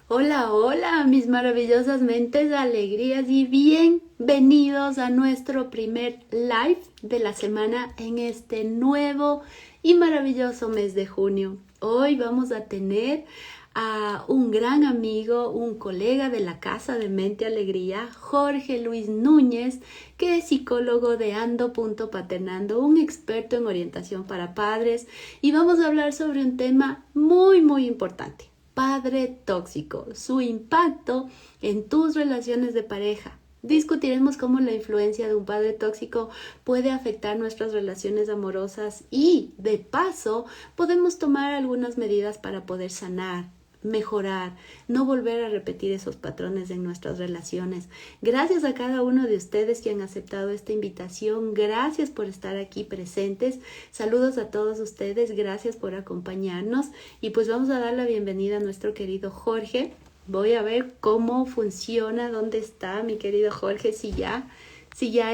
Hola, hola, mis maravillosas mentes, alegrías y bienvenidos a nuestro primer live de la semana en este nuevo y maravilloso mes de junio. Hoy vamos a tener a un gran amigo, un colega de la Casa de Mente Alegría, Jorge Luis Núñez, que es psicólogo de Ando.Paternando, un experto en orientación para padres, y vamos a hablar sobre un tema muy importante: padre tóxico, su impacto en tus relaciones de pareja. Discutiremos cómo la influencia de un padre tóxico puede afectar nuestras relaciones amorosas y, de paso, podemos tomar algunas medidas para poder sanar, mejorar, no volver a repetir esos patrones en nuestras relaciones. Gracias a cada uno de ustedes que han aceptado esta invitación. Gracias por estar aquí presentes. Saludos a todos ustedes. Gracias por acompañarnos. Y pues vamos a dar la bienvenida a nuestro querido Jorge. Voy a ver cómo funciona, dónde está mi querido Jorge, si ya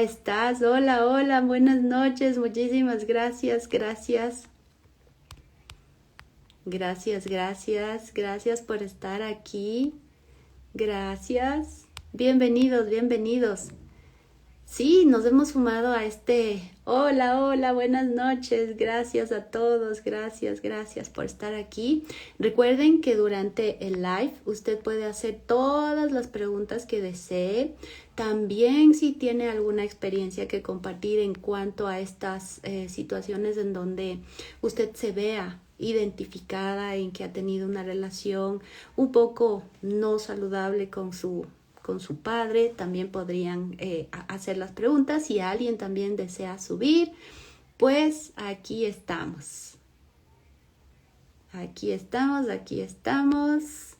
estás. Hola, hola, buenas noches. Muchísimas gracias, gracias. Gracias por estar aquí. Gracias. Bienvenidos. Sí, nos hemos sumado a este. Hola, hola, buenas noches. Gracias a todos. Gracias por estar aquí. Recuerden que durante el live usted puede hacer todas las preguntas que desee. También si tiene alguna experiencia que compartir en cuanto a estas situaciones en donde usted se vea identificada en que ha tenido una relación un poco no saludable con su padre, también podrían hacer las preguntas. Si alguien también desea subir, pues aquí estamos. Aquí estamos.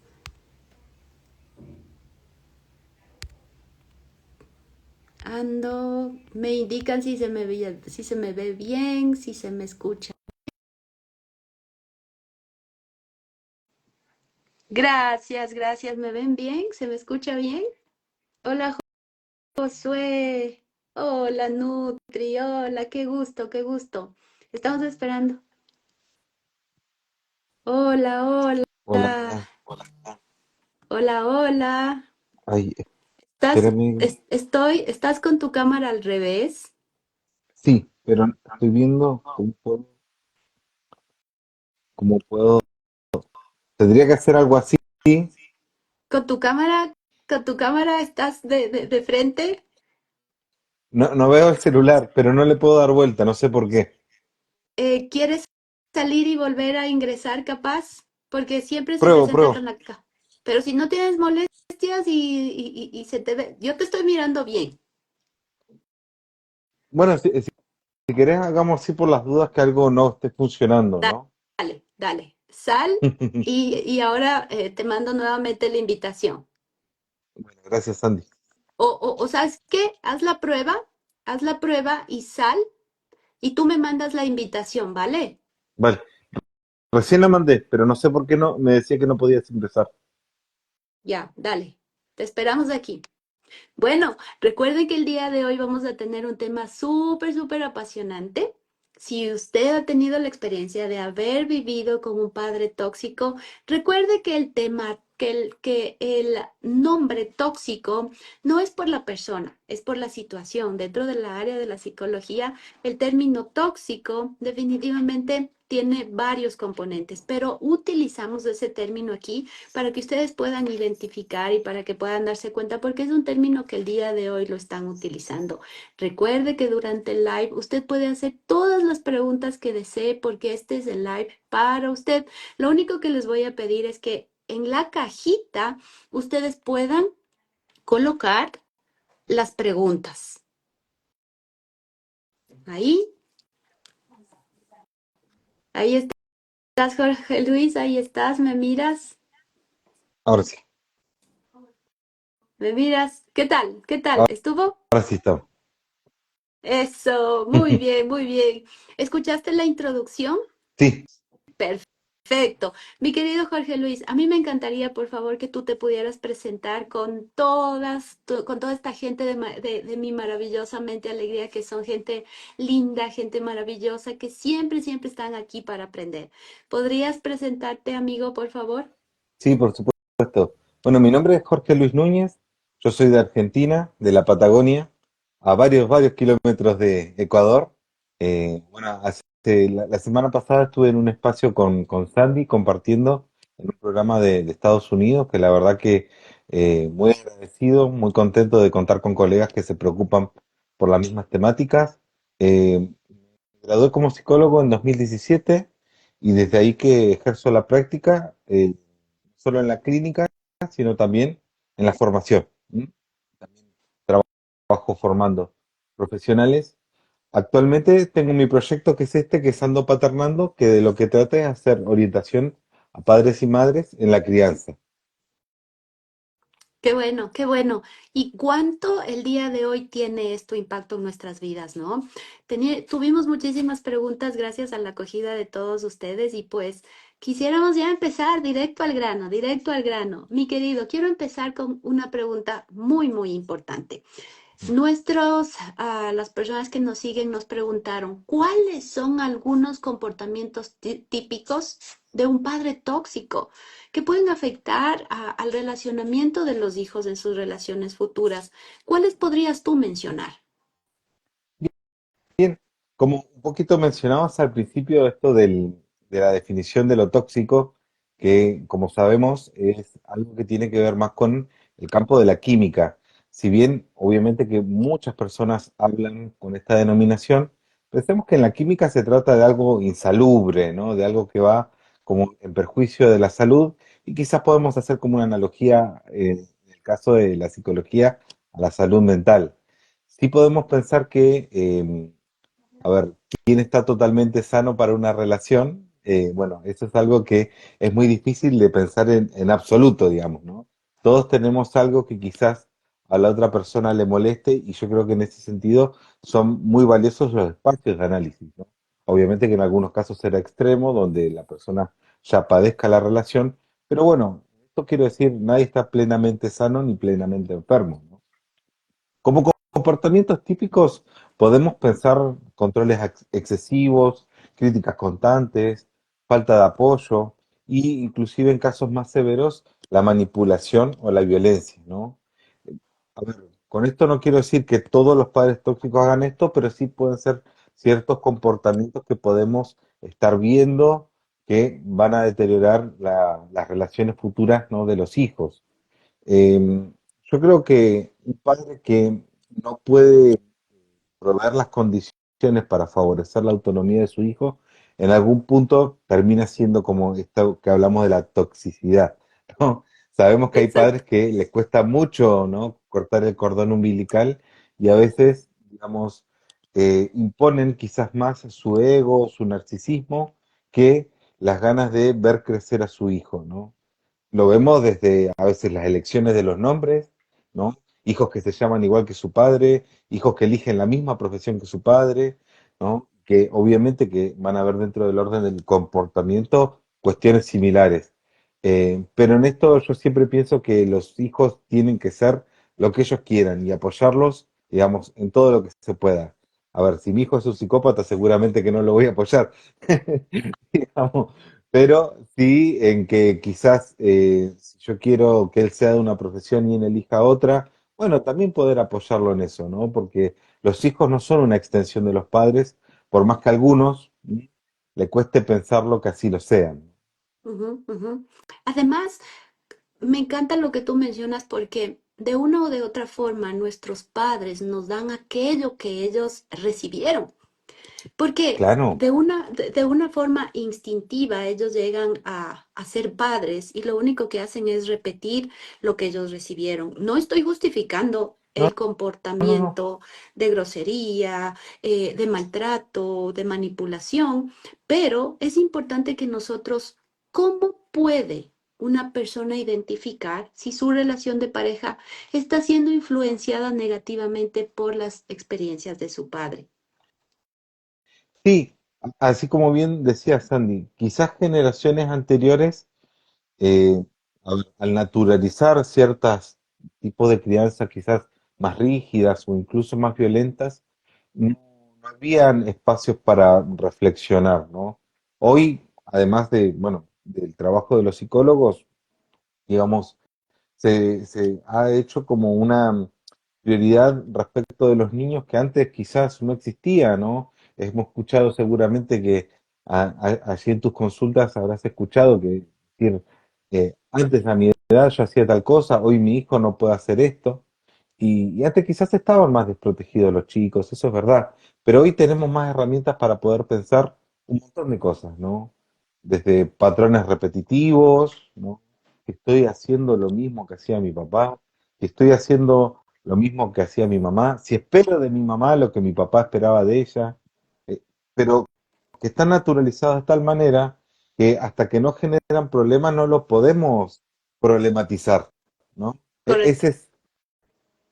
Ando, me indican si se me ve bien, si se me escucha. Gracias. ¿Me ven bien? ¿Se me escucha bien? Hola, Josué. Hola, Nutri. Hola, qué gusto. Estamos esperando. Hola. Hola, Hola. ay, espérame. ¿Estás con tu cámara al revés? Sí, pero estoy viendo cómo puedo. Tendría que hacer algo así. ¿Con con tu cámara estás de frente? No, no veo el celular, pero no le puedo dar vuelta, no sé por qué. ¿Quieres salir y volver a ingresar capaz? Porque siempre se presenta Pruebo. con la acá. Pero si no tienes molestias y se te ve, yo te estoy mirando bien. Bueno, si querés, hagamos así por las dudas que algo no esté funcionando, ¿no? Dale. Sal y ahora te mando nuevamente la invitación. Bueno, gracias, Sandy. O ¿sabes qué? Haz la prueba y sal y tú me mandas la invitación, ¿vale? Vale, recién la mandé, pero no sé por qué no, me decía que no podías ingresar. Ya, dale. Te esperamos aquí. Bueno, recuerden que el día de hoy vamos a tener un tema súper apasionante. Si usted ha tenido la experiencia de haber vivido con un padre tóxico, recuerde que el tema, que el nombre tóxico no es por la persona, es por la situación. Dentro de la área de la psicología, el término tóxico definitivamente tiene varios componentes, pero utilizamos ese término aquí para que ustedes puedan identificar y para que puedan darse cuenta, porque es un término que el día de hoy lo están utilizando. Recuerde que durante el live usted puede hacer todas las preguntas que desee, porque este es el live para usted. Lo único que les voy a pedir es que en la cajita ustedes puedan colocar las preguntas. Ahí, ahí estás, Jorge Luis, ahí estás, me miras, Ahora sí, me miras. ¿Qué tal? ¿Qué tal? ahora, ¿Estuvo? ahora sí estamos. Eso, muy bien. ¿Escuchaste la introducción? Sí, Perfecto. Mi querido Jorge Luis, a mí me encantaría, por favor, que tú te pudieras presentar con con toda esta gente de mi maravillosa mente alegría, que son gente linda, gente maravillosa, que siempre están aquí para aprender. ¿Podrías presentarte, amigo, por favor? sí, por supuesto. Bueno, mi nombre es Jorge Luis Núñez, yo soy de Argentina, de la Patagonia, a varios kilómetros de Ecuador. Bueno, la semana pasada estuve en un espacio con Sandy compartiendo en un programa de Estados Unidos, que la verdad que muy agradecido, muy contento de contar con colegas que se preocupan por las mismas temáticas. Me gradué como psicólogo en 2017 y desde ahí que ejerzo la práctica, no solo en la clínica, sino también en la formación. ¿M? También trabajo formando profesionales. Actualmente tengo mi proyecto que es este, que es Ando Paternando, que de lo que trata es hacer orientación a padres y madres en la crianza. Qué bueno, qué bueno. ¿Y cuánto el día de hoy tiene esto impacto en nuestras vidas, no? Tuvimos muchísimas preguntas gracias a la acogida de todos ustedes y pues quisiéramos ya empezar directo al grano, directo al grano. Mi querido, quiero empezar con una pregunta muy, muy importante. Las personas que nos siguen nos preguntaron, ¿cuáles son algunos comportamientos típicos de un padre tóxico que pueden afectar al relacionamiento de los hijos en sus relaciones futuras? ¿Cuáles podrías tú mencionar? Bien, como un poquito mencionabas al principio esto de la definición de lo tóxico, que como sabemos es algo que tiene que ver más con el campo de la química. Si bien obviamente que muchas personas hablan con esta denominación, pensemos que en la química se trata de algo insalubre, ¿no? De algo que va como en perjuicio de la salud y quizás podemos hacer como una analogía en el caso de la psicología a la salud mental. Sí podemos pensar que a ver, ¿quién está totalmente sano para una relación? Bueno, eso es algo que es muy difícil de pensar en absoluto, digamos, ¿no? Todos tenemos algo que quizás a la otra persona le moleste y yo creo que en ese sentido son muy valiosos los espacios de análisis, ¿no? Obviamente que en algunos casos será extremo, donde la persona ya padezca la relación, pero bueno, esto quiero decir, nadie está plenamente sano ni plenamente enfermo, ¿no? Como comportamientos típicos podemos pensar controles excesivos, críticas constantes, falta de apoyo e inclusive en casos más severos la manipulación o la violencia, ¿no? A ver, con esto no quiero decir que todos los padres tóxicos hagan esto, pero sí pueden ser ciertos comportamientos que podemos estar viendo que van a deteriorar las relaciones futuras, ¿no? De los hijos. Yo creo que un padre que no puede proveer las condiciones para favorecer la autonomía de su hijo, en algún punto termina siendo como esto que hablamos de la toxicidad, ¿no? Sabemos que hay padres Exacto. que les cuesta mucho, ¿no? Cortar el cordón umbilical y a veces, digamos, imponen quizás más su ego, su narcisismo, que las ganas de ver crecer a su hijo, ¿no? Lo vemos desde a veces las elecciones de los nombres, ¿no? Hijos que se llaman igual que su padre, hijos que eligen la misma profesión que su padre, ¿no? Que obviamente que van a ver dentro del orden del comportamiento cuestiones similares. Pero en esto yo siempre pienso que los hijos tienen que ser lo que ellos quieran y apoyarlos, digamos, en todo lo que se pueda. A ver, si mi hijo es un psicópata, seguramente que no lo voy a apoyar. Digamos, pero sí en que quizás si yo quiero que él sea de una profesión y él elija otra, bueno, también poder apoyarlo en eso, ¿no? Porque los hijos no son una extensión de los padres, por más que a algunos le cueste pensarlo que así lo sean. Ujú, ujú. Además, me encanta lo que tú mencionas porque de una o de otra forma nuestros padres nos dan aquello que ellos recibieron. Porque Claro, de una forma instintiva ellos llegan a ser padres y lo único que hacen es repetir lo que ellos recibieron. No estoy justificando no, el no, no. comportamiento de grosería, de maltrato, de manipulación, pero es importante que nosotros, ¿cómo puede una persona identificar si su relación de pareja está siendo influenciada negativamente por las experiencias de su padre? Sí, así como bien decía Sandy, quizás generaciones anteriores eh, al naturalizar ciertos tipos de crianza quizás más rígidas o incluso más violentas, no, no habían espacios para reflexionar, ¿no? Hoy, además de, bueno, del trabajo de los psicólogos, digamos, se ha hecho como una prioridad respecto de los niños que antes quizás no existía, ¿no? Hemos escuchado seguramente que allí en tus consultas habrás escuchado que decir, antes a mi edad yo hacía tal cosa, hoy mi hijo no puede hacer esto. Y antes quizás estaban más desprotegidos los chicos, eso es verdad. Pero hoy tenemos más herramientas para poder pensar un montón de cosas, ¿no? Desde patrones repetitivos, ¿no? Que estoy haciendo lo mismo que hacía mi papá, que estoy haciendo lo mismo que hacía mi mamá, si espero de mi mamá lo que mi papá esperaba de ella, eh, pero que están naturalizados de tal manera que hasta que no generan problemas no los podemos problematizar, ¿no? Correcto. Ese es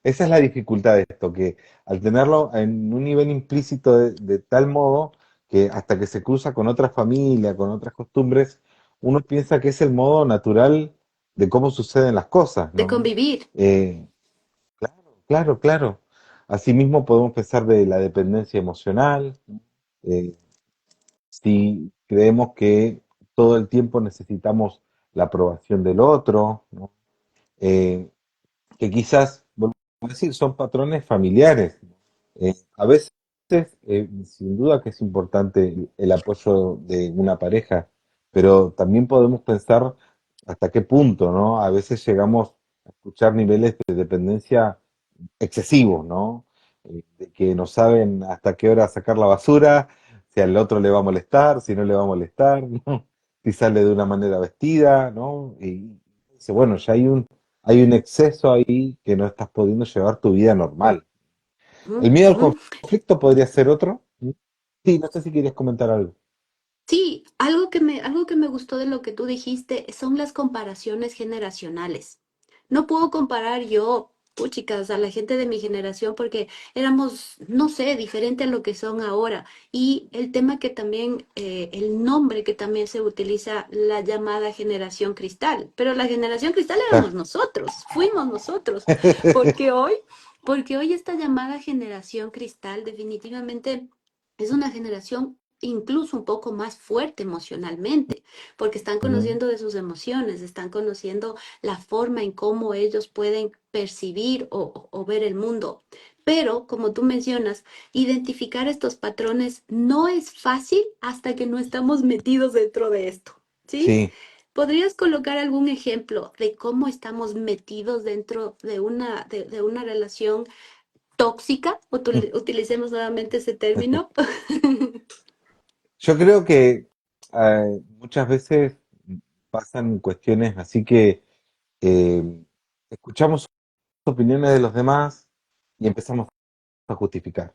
esa es la dificultad de esto, que al tenerlo en un nivel implícito de tal modo que hasta que se cruza con otra familia, con otras costumbres, uno piensa que es el modo natural de cómo suceden las cosas, De ¿no? convivir. Eh, claro, claro. Asimismo podemos pensar de la dependencia emocional, eh, si creemos que todo el tiempo necesitamos la aprobación del otro, ¿no? Eh, que quizás, volvemos a decir, son patrones familiares. A veces, sin duda que es importante el apoyo de una pareja, pero también podemos pensar hasta qué punto, ¿no? A veces llegamos a escuchar niveles de dependencia excesivos, ¿no? De que no saben hasta qué hora sacar la basura, si al otro le va a molestar, si no le va a molestar, ¿no? Si sale de una manera vestida, ¿no? Y dice, bueno, ya hay un exceso ahí que no estás pudiendo llevar tu vida normal. El Ujú, miedo al ujú. conflicto podría ser otro. Sí, no sé si querías comentar algo. Sí, algo que me gustó de lo que tú dijiste son las comparaciones generacionales. No puedo comparar yo, chicas, a la gente de mi generación porque éramos, no sé, diferente a lo que son ahora. Y el tema que también, el nombre que también se utiliza, la llamada generación cristal. Pero la generación cristal éramos Claro. nosotros, fuimos nosotros. Porque hoy, porque hoy esta llamada generación cristal definitivamente es una generación incluso un poco más fuerte emocionalmente, porque están Ujú. conociendo de sus emociones, están conociendo la forma en cómo ellos pueden percibir o ver el mundo. Pero, como tú mencionas, identificar estos patrones no es fácil hasta que no estamos metidos dentro de esto, ¿sí? Sí, ¿Podrías colocar algún ejemplo de cómo estamos metidos dentro de una relación tóxica? Utilicemos nuevamente ese término. yo creo que muchas veces pasan cuestiones así que eh, escuchamos opiniones de los demás y empezamos a justificar.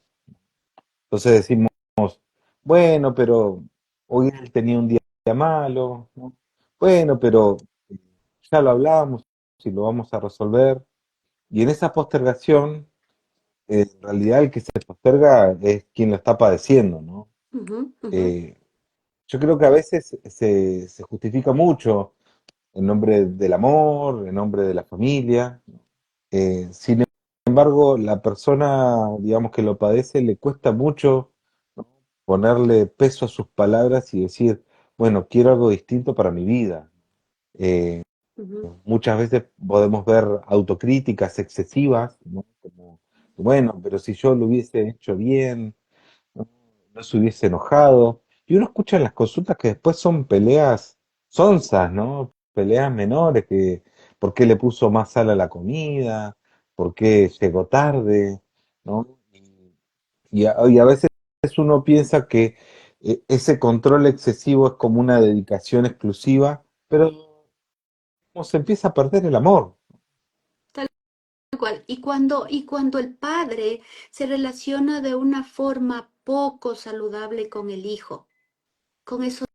Entonces decimos, bueno, pero hoy él tenía un día malo, ¿no? Bueno, pero ya lo hablamos y lo vamos a resolver. Y en esa postergación, en realidad el que se posterga es quien lo está padeciendo, ¿no? Ujú, ujú, Eh, yo creo que a veces se justifica mucho en nombre del amor, en nombre de la familia. Sin embargo, la persona, digamos, que lo padece, le cuesta mucho, ¿no? Ponerle peso a sus palabras y decir, bueno, quiero algo distinto para mi vida. Eh, ujú. Muchas veces podemos ver autocríticas excesivas, ¿no? Como, bueno, pero si yo lo hubiese hecho bien, no, no se hubiese enojado. Y uno escucha en las consultas que después son peleas sonsas, ¿no? Peleas menores, que por qué le puso más sal a la comida, por qué llegó tarde, ¿no? Y a veces uno piensa que ese control excesivo es como una dedicación exclusiva, pero como se empieza a perder el amor. Tal cual. Y cuando el padre se relaciona de una forma poco saludable con el hijo, con esos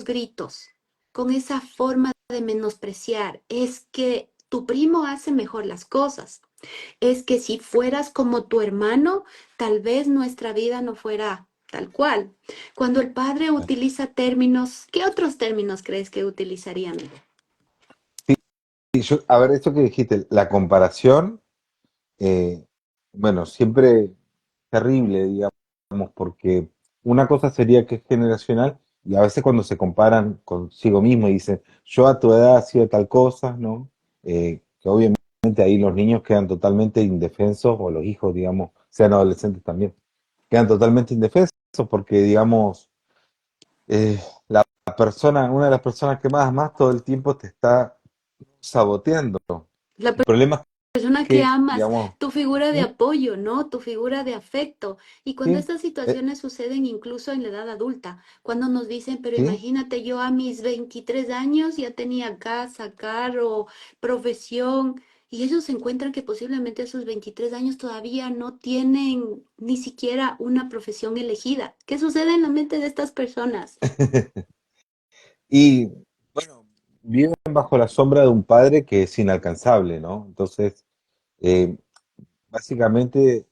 gritos, con esa forma de menospreciar, es que tu primo hace mejor las cosas, es que si fueras como tu hermano, tal vez nuestra vida no fuera tal cual. Cuando el padre utiliza términos, ¿qué otros términos crees que utilizarían? Y yo, a ver, esto que dijiste, la comparación, eh, bueno, siempre terrible, digamos, porque una cosa sería que es generacional y a veces cuando se comparan consigo mismo y dicen, yo a tu edad hacía tal cosa, ¿no? que obviamente ahí los niños quedan totalmente indefensos, o los hijos, digamos, sean adolescentes también, quedan totalmente indefensos porque, digamos, la persona, una de las personas que más amas todo el tiempo te está saboteando. La El problema es persona que que, amas, digamos, tu figura de ¿Mm? apoyo, ¿no? Tu figura de afecto. Y cuando ¿Sí? estas Eh, situaciones suceden incluso en la edad adulta, cuando nos dicen, pero ¿Sí? imagínate, yo a mis 23 años ya tenía casa, carro, profesión, y ellos se encuentran que posiblemente a sus 23 años todavía no tienen ni siquiera una profesión elegida. ¿Qué sucede en la mente de estas personas? Y bueno, viven bajo la sombra de un padre que es inalcanzable, ¿no? Entonces, eh, básicamente,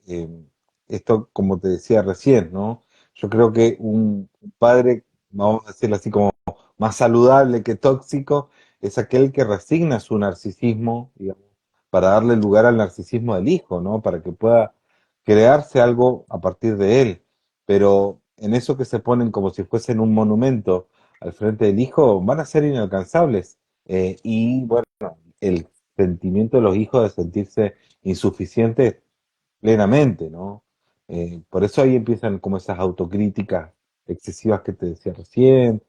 esto, como te decía recién, ¿no? Yo creo que un padre, vamos a decirlo así, como más saludable que tóxico, es aquel que resigna su narcisismo, digamos, para darle lugar al narcisismo del hijo, ¿no? Para que pueda crearse algo a partir de él. Pero en eso que se ponen como si fuesen un monumento al frente del hijo, van a ser inalcanzables. Y bueno, el sentimiento de los hijos de sentirse insuficientes plenamente, ¿no? Por eso ahí empiezan como esas autocríticas excesivas que te decía recién,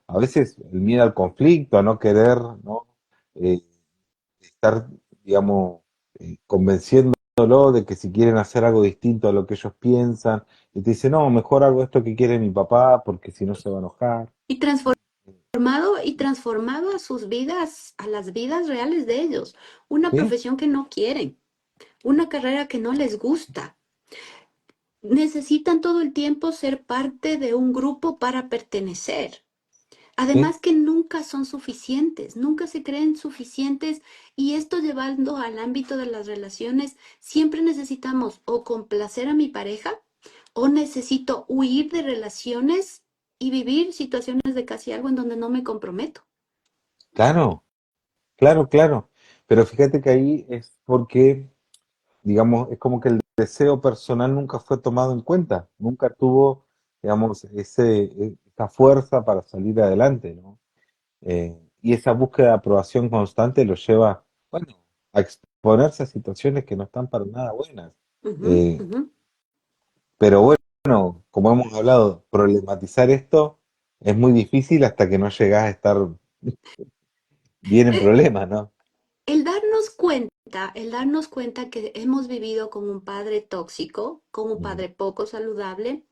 a veces el miedo al conflicto, a no querer, ¿no? Eh, estar, digamos, convenciéndolo de que si quieren hacer algo distinto a lo que ellos piensan, y te dice, no, mejor hago esto que quiere mi papá, porque si no se va a enojar. Y transformado a sus vidas, a las vidas reales de ellos. Una ¿Sí? profesión que no quieren, una carrera que no les gusta. Necesitan todo el tiempo ser parte de un grupo para pertenecer. ¿Sí? Además que nunca son suficientes, nunca se creen suficientes y esto llevando al ámbito de las relaciones, siempre necesitamos o complacer a mi pareja o necesito huir de relaciones y vivir situaciones de casi algo en donde no me comprometo. Claro, claro, claro. Pero fíjate que ahí es porque digamos, es como que el deseo personal nunca fue tomado en cuenta, nunca tuvo, digamos, esa fuerza para salir adelante, ¿no? Y esa búsqueda de aprobación constante lo lleva, bueno, a exponerse a situaciones que no están para nada buenas. Ujú, Eh, ujú. pero bueno, como hemos hablado, problematizar esto es muy difícil hasta que no llegas a estar bien en Eh, problemas, ¿no? el darnos cuenta que hemos vivido con un padre tóxico, con un Mm. padre poco saludable,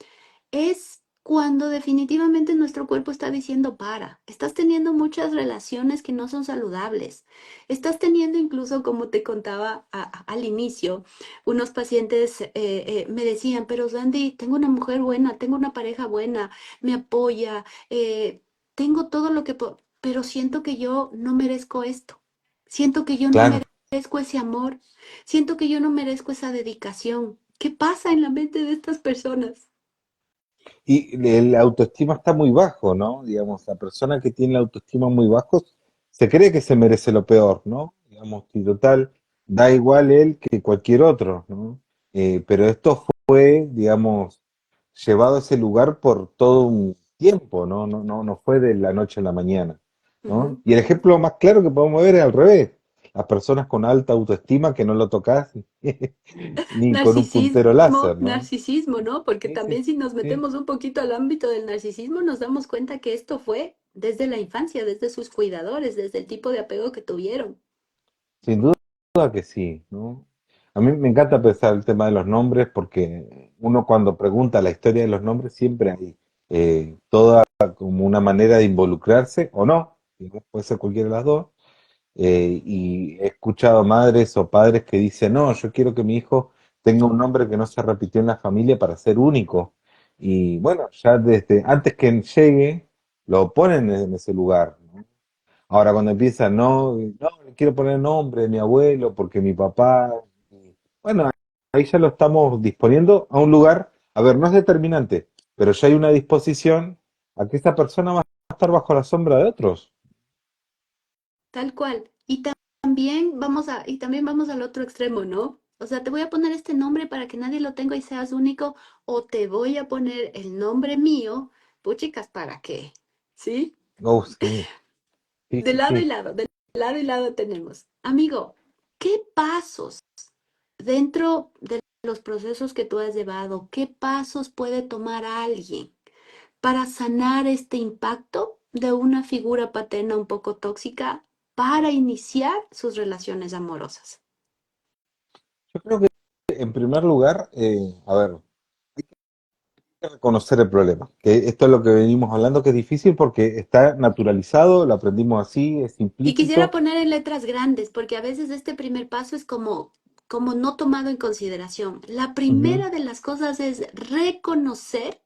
es cuando definitivamente nuestro cuerpo está diciendo para. Estás teniendo muchas relaciones que no son saludables. Estás teniendo incluso, como te contaba al inicio, unos pacientes me decían, pero Sandy, tengo una mujer buena, tengo una pareja buena, me apoya, tengo todo lo que puedo, pero siento que yo no merezco esto. Siento que yo no Claro. merezco ese amor. Siento que yo no merezco esa dedicación. ¿Qué pasa en la mente de estas personas? Y el autoestima está muy bajo, ¿no? Digamos, la persona que tiene la autoestima muy bajo se cree que se merece lo peor, ¿no? Digamos, y total, da igual él que cualquier otro, ¿no? Pero esto fue, digamos, llevado a ese lugar por todo un tiempo, ¿no? No fue de la noche a la mañana, ¿no? Ujú. Y el ejemplo más claro que podemos ver es al revés. Las personas con alta autoestima que no lo tocas ni con un puntero láser, ¿no? Narcisismo, ¿no? Porque Sí, sí, también si nos sí. metemos un poquito al ámbito del narcisismo, nos damos cuenta que esto fue desde la infancia, desde sus cuidadores, desde el tipo de apego que tuvieron. Sin duda que sí, ¿no? A mí me encanta pensar el tema de los nombres porque uno cuando pregunta la historia de los nombres siempre hay toda como una manera de involucrarse o no, digamos, puede ser cualquiera de las dos. Y he escuchado madres o padres que dicen, no, yo quiero que mi hijo tenga un nombre que no se repitió en la familia para ser único. Y bueno, ya desde antes que llegue, lo ponen en ese lugar, ¿no? Ahora cuando empiezan, no, le quiero poner el nombre de mi abuelo porque mi papá, bueno, ahí ya lo estamos disponiendo a un lugar, a ver, no es determinante, pero ya hay una disposición a que esta persona va a estar bajo la sombra de otros. Tal cual. Y también vamos al otro extremo, ¿no? O sea, te voy a poner este nombre para que nadie lo tenga y seas único, o te voy a poner el nombre mío, puchicas, ¿para qué? ¿Sí? Oh, sí, sí, De sí, lado y sí. lado, de lado y lado tenemos. Amigo, ¿qué pasos dentro de los procesos que tú has llevado, qué pasos puede tomar alguien para sanar este impacto de una figura paterna un poco tóxica para iniciar sus relaciones amorosas? Yo creo que en primer lugar, a ver, hay que reconocer el problema, que esto es lo que venimos hablando, que es difícil porque está naturalizado, lo aprendimos así, es Y quisiera implícito. poner en letras grandes, porque a veces este primer paso es como no tomado en consideración. La Ujú. primera de las cosas es reconocer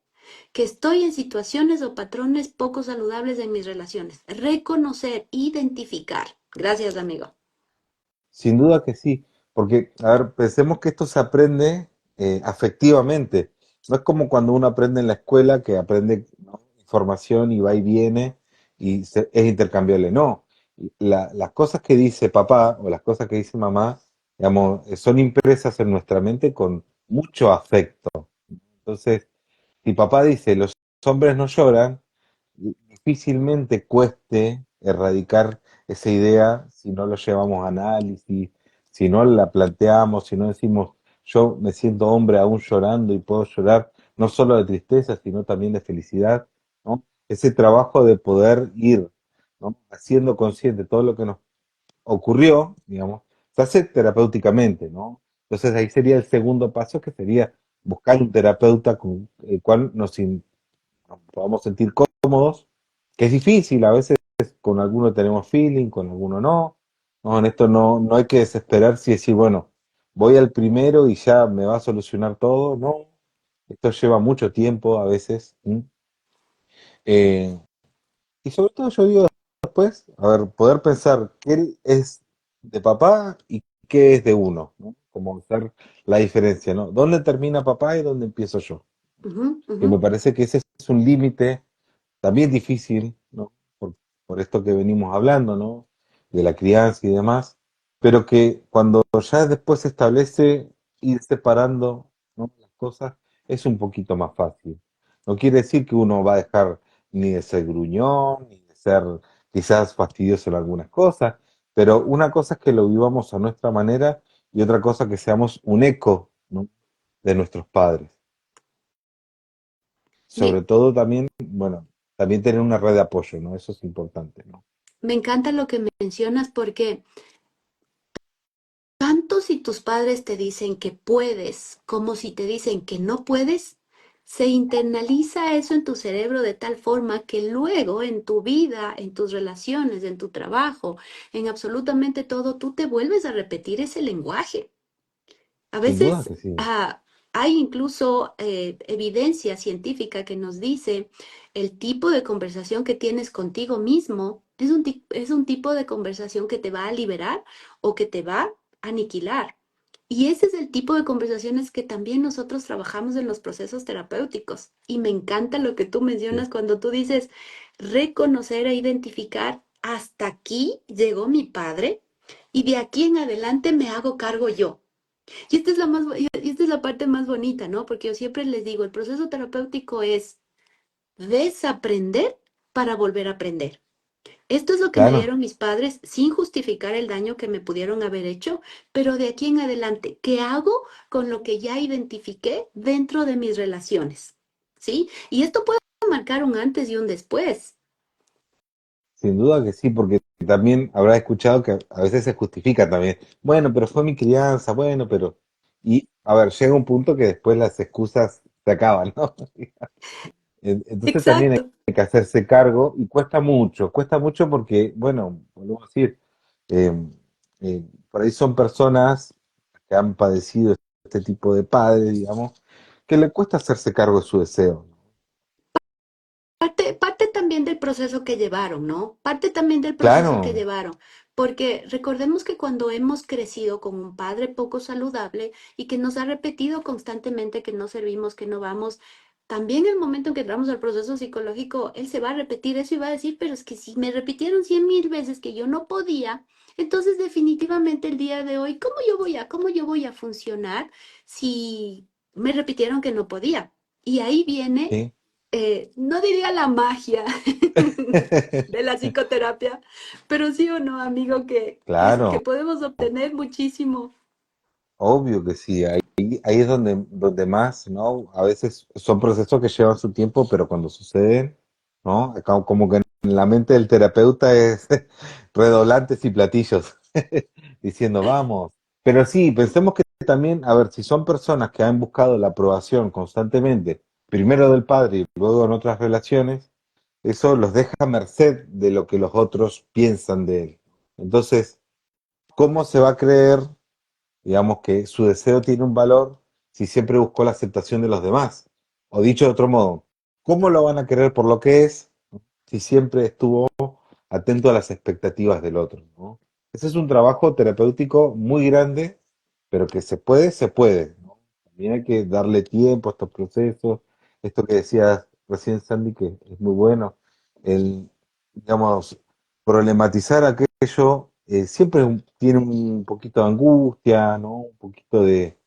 que estoy en situaciones o patrones poco saludables en mis relaciones. Reconocer, identificar. Gracias, amigo. Sin duda que sí, porque, a ver, pensemos que esto se aprende afectivamente. No es como cuando uno aprende en la escuela, que aprende, ¿no?, información y va y viene y es intercambiable. No, las cosas que dice papá o las cosas que dice mamá, digamos, son impresas en nuestra mente con mucho afecto. Entonces, si papá dice los hombres no lloran, difícilmente cueste erradicar esa idea si no lo llevamos a análisis, si no la planteamos, si no decimos yo me siento hombre aún llorando y puedo llorar no solo de tristeza, sino también de felicidad, ¿no? Ese trabajo de poder ir, ¿no?, haciendo consciente todo lo que nos ocurrió, digamos, se hace terapéuticamente, ¿no? Entonces ahí sería el segundo paso, que sería buscar un terapeuta con el cual nos podamos sentir cómodos, que es difícil, a veces con alguno tenemos feeling, con alguno no. No, en esto no hay que desesperarse y decir, bueno, voy al primero y ya me va a solucionar todo. No, esto lleva mucho tiempo a veces. ¿M? Eh, y sobre todo yo digo después, a ver, poder pensar qué es de papá y qué es de uno, ¿no? Como hacer la diferencia, ¿no? ¿Dónde termina papá y dónde empiezo yo? Ujú, Que ujú. me parece que ese es un límite también difícil, ¿no? Por esto que venimos hablando, ¿no? De la crianza y demás, pero que cuando ya después se establece ir separando, ¿no?, las cosas, es un poquito más fácil. No quiere decir que uno va a dejar ni de ser gruñón, ni de ser quizás fastidioso en algunas cosas, pero una cosa es que lo vivamos a nuestra manera y otra cosa que seamos un eco, ¿no?, de nuestros padres. Me, Sobre todo también, bueno, también tener una red de apoyo, ¿no? Eso es importante, ¿no? me encanta lo que mencionas porque tanto si tus padres te dicen que puedes como si te dicen que no puedes, se internaliza eso en tu cerebro de tal forma que luego en tu vida, en tus relaciones, en tu trabajo, en absolutamente todo, tú te vuelves a repetir ese lenguaje. A Sin duda veces que sí. hay incluso evidencia científica que nos dice el tipo de conversación que tienes contigo mismo es un tipo de conversación que te va a liberar o que te va a aniquilar. Y ese es el tipo de conversaciones que también nosotros trabajamos en los procesos terapéuticos. Y me encanta lo que tú Sí. mencionas cuando tú dices reconocer e identificar, hasta aquí llegó mi padre y de aquí en adelante me hago cargo yo. Y esta es y esta es la parte más bonita, ¿no? Porque yo siempre les digo, el proceso terapéutico es desaprender para volver a aprender. Esto es lo que me Claro, dieron mis padres sin justificar el daño que me pudieron haber hecho, pero de aquí en adelante, ¿qué hago con lo que ya identifiqué dentro de mis relaciones? ¿Sí? Y esto puede marcar un antes y un después. sin duda que sí, porque también habrás escuchado que a veces se justifica también. Bueno, pero fue mi crianza, bueno, pero... Y, a ver, llega un punto que después las excusas se acaban, ¿no? Entonces también Exacto, hay que hacerse cargo y cuesta mucho porque, bueno, vuelvo a decir, eh, por ahí son personas que han padecido este tipo de padres, digamos, que le cuesta hacerse cargo de su deseo. parte también del proceso que llevaron, ¿no? Parte también del proceso que Claro, llevaron, porque recordemos que cuando hemos crecido con un padre poco saludable y que nos ha repetido constantemente que no servimos, que no vamos, también el momento en que entramos al proceso psicológico, él se va a repetir eso y va a decir, pero es que si me repitieron 100.000 veces que yo no podía, entonces definitivamente el día de hoy, cómo yo voy a funcionar si me repitieron que no podía? Y ahí viene sí, no diría la magia de la psicoterapia, pero sí o no, amigo, que Claro, podemos obtener muchísimo. obvio que sí. Ahí es donde más, ¿no? A veces son procesos que llevan su tiempo, pero cuando suceden, ¿no? Como que en la mente del terapeuta es redoblantes y platillos, diciendo, vamos. Pero sí, pensemos que también, a ver, si son personas que han buscado la aprobación constantemente, primero del padre y luego en otras relaciones, eso los deja a merced de lo que los otros piensan de él. Entonces, ¿cómo se va a creer, digamos, que su deseo tiene un valor si siempre buscó la aceptación de los demás? O dicho de otro modo, ¿cómo lo van a querer por lo que es si siempre estuvo atento a las expectativas del otro, ¿no? Ese es un trabajo terapéutico muy grande, pero que se puede, ¿no? También hay que darle tiempo a estos procesos, esto que decías recién Sandy, que es muy bueno, el, digamos, problematizar aquello siempre tiene un poquito de angustia, ¿no? Un poquito de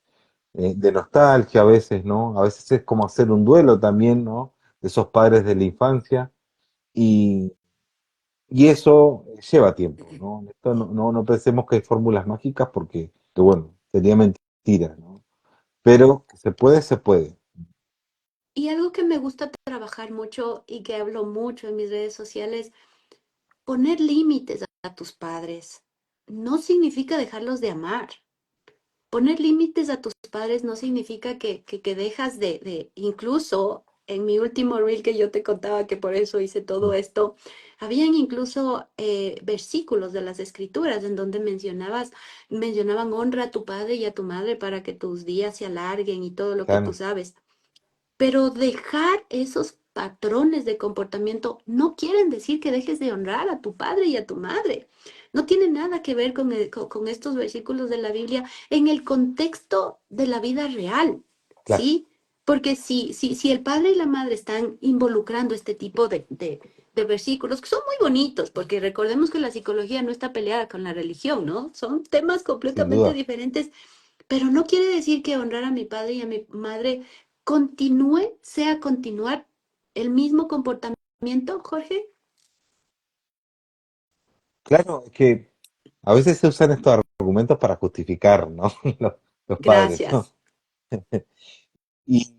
nostalgia a veces, ¿no? A veces es como hacer un duelo también, ¿no? De esos padres de la infancia y, y eso lleva tiempo, ¿no? Esto no pensemos que hay fórmulas mágicas porque, que bueno, sería mentira, ¿no? Pero que se puede, se puede. Y algo que me gusta trabajar mucho y que hablo mucho en mis redes sociales, poner límites a tus padres no significa dejarlos de amar. Poner límites a tus padres no significa que dejas incluso en mi último reel que yo te contaba que por eso hice todo esto, habían incluso versículos de las escrituras en donde mencionaban honra a tu padre y a tu madre para que tus días se alarguen y todo lo que tú Claro, sabes. Pero dejar esos patrones de comportamiento no quieren decir que dejes de honrar a tu padre y a tu madre. No tiene nada que ver con estos versículos de la Biblia en el contexto de la vida real, claro, ¿sí? Porque si el padre y la madre están involucrando este tipo de versículos, que son muy bonitos, porque recordemos que la psicología no está peleada con la religión, ¿no? Son temas sin completamente duda. diferentes, pero no quiere decir que honrar a mi padre y a mi madre sea continuar el mismo comportamiento, Jorge. Claro, es que a veces se usan estos argumentos para justificar, ¿no? Los padres, ¿no? Gracias. Y,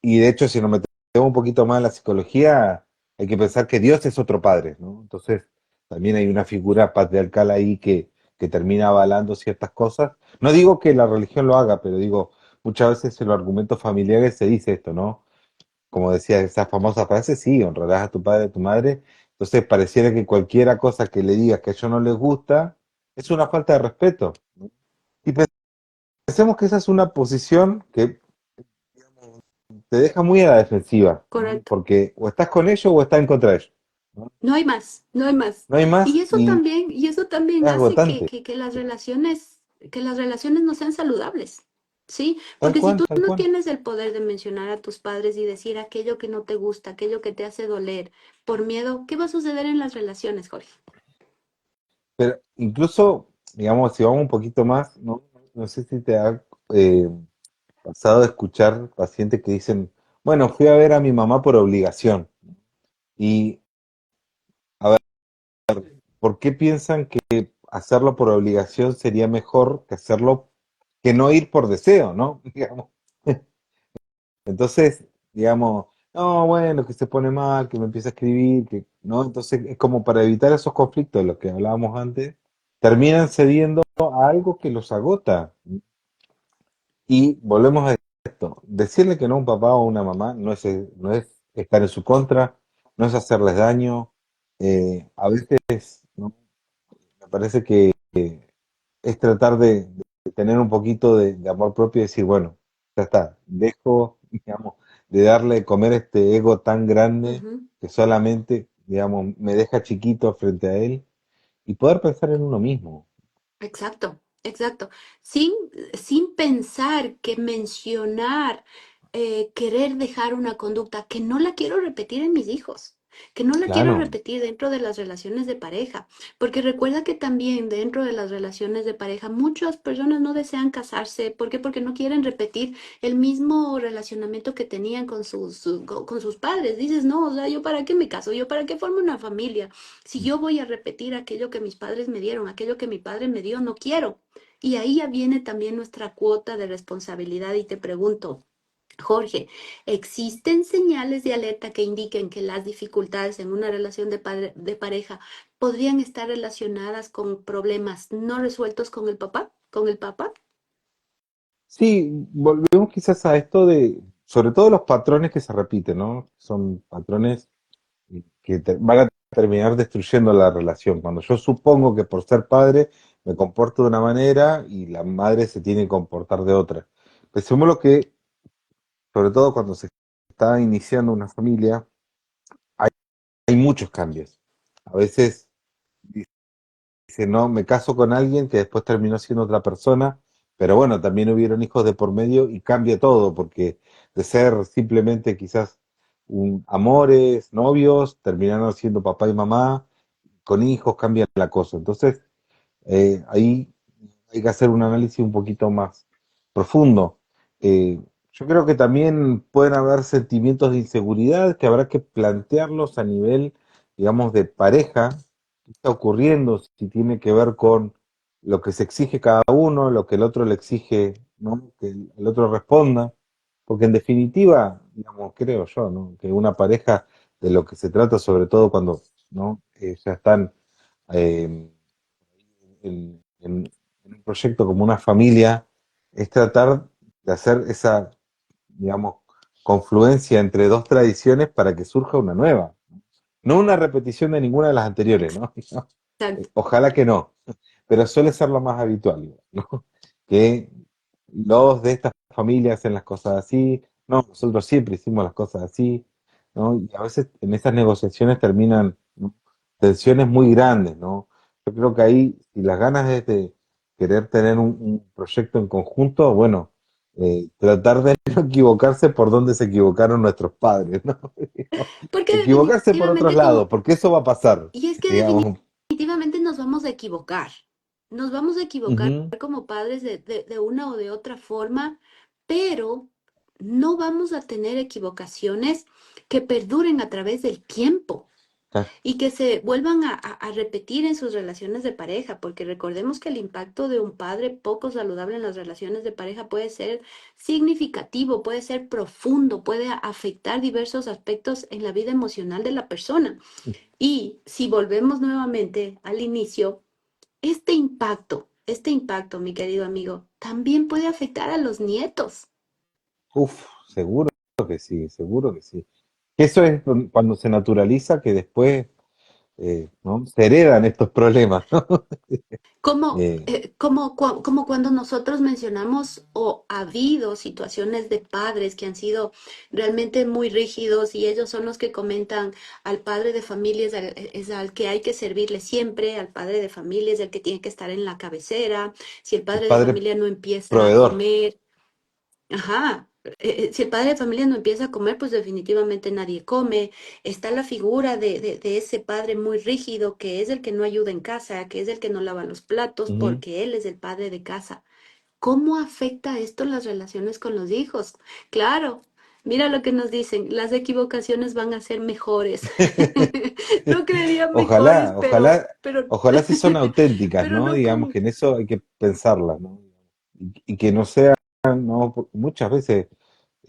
y de hecho, si nos metemos un poquito más en la psicología, hay que pensar que Dios es otro padre, ¿no? Entonces, también hay una figura patriarcal ahí que termina avalando ciertas cosas. No digo que la religión lo haga, pero digo, muchas veces en los argumentos familiares se dice esto, ¿no? Como decía esa famosa frase, sí, honrarás a tu padre y a tu madre. Entonces, pareciera que cualquiera cosa que le digas que a ellos no les gusta es una falta de respeto, ¿no? Y pensemos que esa es una posición que te deja muy a la defensiva, ¿no? Correcto. Porque o estás con ellos o estás en contra de ellos, ¿no? No hay más, no hay más. No hay más y Y eso también es hace agotante. que las relaciones no sean saludables, ¿sí? Porque si tú Tal no cual. tienes el poder de mencionar a tus padres y decir aquello que no te gusta, aquello que te hace doler por miedo, ¿qué va a suceder en las relaciones, Jorge? Pero incluso, digamos, si vamos un poquito más, ¿no? No sé si te ha eh, pasado de escuchar pacientes que dicen, bueno, fui a ver a mi mamá por obligación. Y, a ver, ¿por qué piensan que hacerlo por obligación sería mejor que hacerlo, que no ir por deseo, ¿no? Digamos. Entonces, digamos, no, bueno, que se pone mal, que me empieza a escribir, que, ¿no? Entonces, es como para evitar esos conflictos de los que hablábamos antes, terminan cediendo a algo que los agota. Y volvemos a esto, decirle que no a un papá o a una mamá no es estar en su contra, no es hacerles daño. A veces, ¿no? Me parece que es tratar de tener un poquito de amor propio y decir, bueno, ya está, dejo, digamos, de darle de comer este ego tan grande Ujú. que solamente, digamos, me deja chiquito frente a él y poder pensar en uno mismo. Exacto, exacto. Sin, sin pensar que mencionar, querer dejar una conducta que no la quiero repetir en mis hijos. que no la quiero Claro. repetir dentro de las relaciones de pareja, porque recuerda que también dentro de las relaciones de pareja muchas personas no desean casarse. ¿Por qué? Porque no quieren repetir el mismo relacionamiento que tenían con con sus padres. Dices, no, o sea, ¿yo para qué me caso? ¿Yo para qué formo una familia? Si yo voy a repetir aquello que mis padres me dieron, aquello que mi padre me dio, no quiero. Y ahí ya viene también nuestra cuota de responsabilidad y te pregunto, Jorge, ¿existen señales de alerta que indiquen que las dificultades en una relación de pareja podrían estar relacionadas con problemas no resueltos con el papá? ¿Con el papá? Sí, volvemos quizás a esto de, sobre todo los patrones que se repiten, ¿no? Son patrones que van a terminar destruyendo la relación. Cuando yo supongo que por ser padre me comporto de una manera y la madre se tiene que comportar de otra. Pensemos lo que, sobre todo cuando se está iniciando una familia, hay, hay muchos cambios. A veces dice, no, me caso con alguien que después terminó siendo otra persona, pero bueno, también hubieron hijos de por medio y cambia todo, porque de ser simplemente quizás amores, novios, terminaron siendo papá y mamá, con hijos cambia la cosa. Entonces, ahí hay que hacer un análisis un poquito más profundo. Eh, yo creo que también pueden haber sentimientos de inseguridad que habrá que plantearlos a nivel, digamos, de pareja. ¿Qué está ocurriendo? Si tiene que ver con lo que se exige cada uno, lo que el otro le exige, ¿no? Que el otro responda. Porque en definitiva, digamos, creo yo, ¿no? Que una pareja de lo que se trata, sobre todo cuando, ¿no? Ya están eh, en un proyecto como una familia, es tratar de hacer esa, digamos, confluencia entre dos tradiciones para que surja una nueva. No una repetición de ninguna de las anteriores, ¿no? Exacto. Ojalá que no, pero suele ser lo más habitual, ¿no? Que los de estas familias hacen las cosas así, no, nosotros siempre hicimos las cosas así, ¿no? Y a veces en estas negociaciones terminan, ¿no? Tensiones muy grandes, ¿no? Yo creo que ahí, si las ganas es de querer tener un proyecto en conjunto, bueno, tratar de no equivocarse por donde se equivocaron nuestros padres, ¿no? Porque Equivocarse por otros definitivamente lados, porque eso va a pasar, y es que digamos. definitivamente nos vamos a equivocar. Nos vamos a equivocar Ujú. como padres de una o de otra forma, pero no vamos a tener equivocaciones que perduren a través del tiempo Ah, y que se vuelvan a repetir en sus relaciones de pareja, porque recordemos que el impacto de un padre poco saludable en las relaciones de pareja puede ser significativo, puede ser profundo, puede afectar diversos aspectos en la vida emocional de la persona. Y si volvemos nuevamente al inicio, este impacto, mi querido amigo, también puede afectar a los nietos. uf, seguro que sí, seguro que sí. Eso es cuando se naturaliza que después, ¿no? Se heredan estos problemas, ¿no? Eh, Como cuando nosotros mencionamos o ha habido situaciones de padres que han sido realmente muy rígidos y ellos son los que comentan al padre de familia es al que hay que servirle siempre, al padre de familia es el que tiene que estar en la cabecera, si el el padre de padre familia no empieza a proveedor. comer. Ajá. Si el padre de familia no empieza a comer, pues definitivamente nadie come. Está la figura de ese padre muy rígido que es el que no ayuda en casa, que es el que no lava los platos, Ujú. porque él es el padre de casa. ¿Cómo afecta esto las relaciones con los hijos? Claro, mira lo que nos dicen, las equivocaciones van a ser mejores. No creería mejores, Ojalá, ojalá, pero, ojalá si son auténticas, pero ¿no? no Digamos como, que en eso hay que pensarlas, ¿no? Y que no sean, ¿no? Muchas veces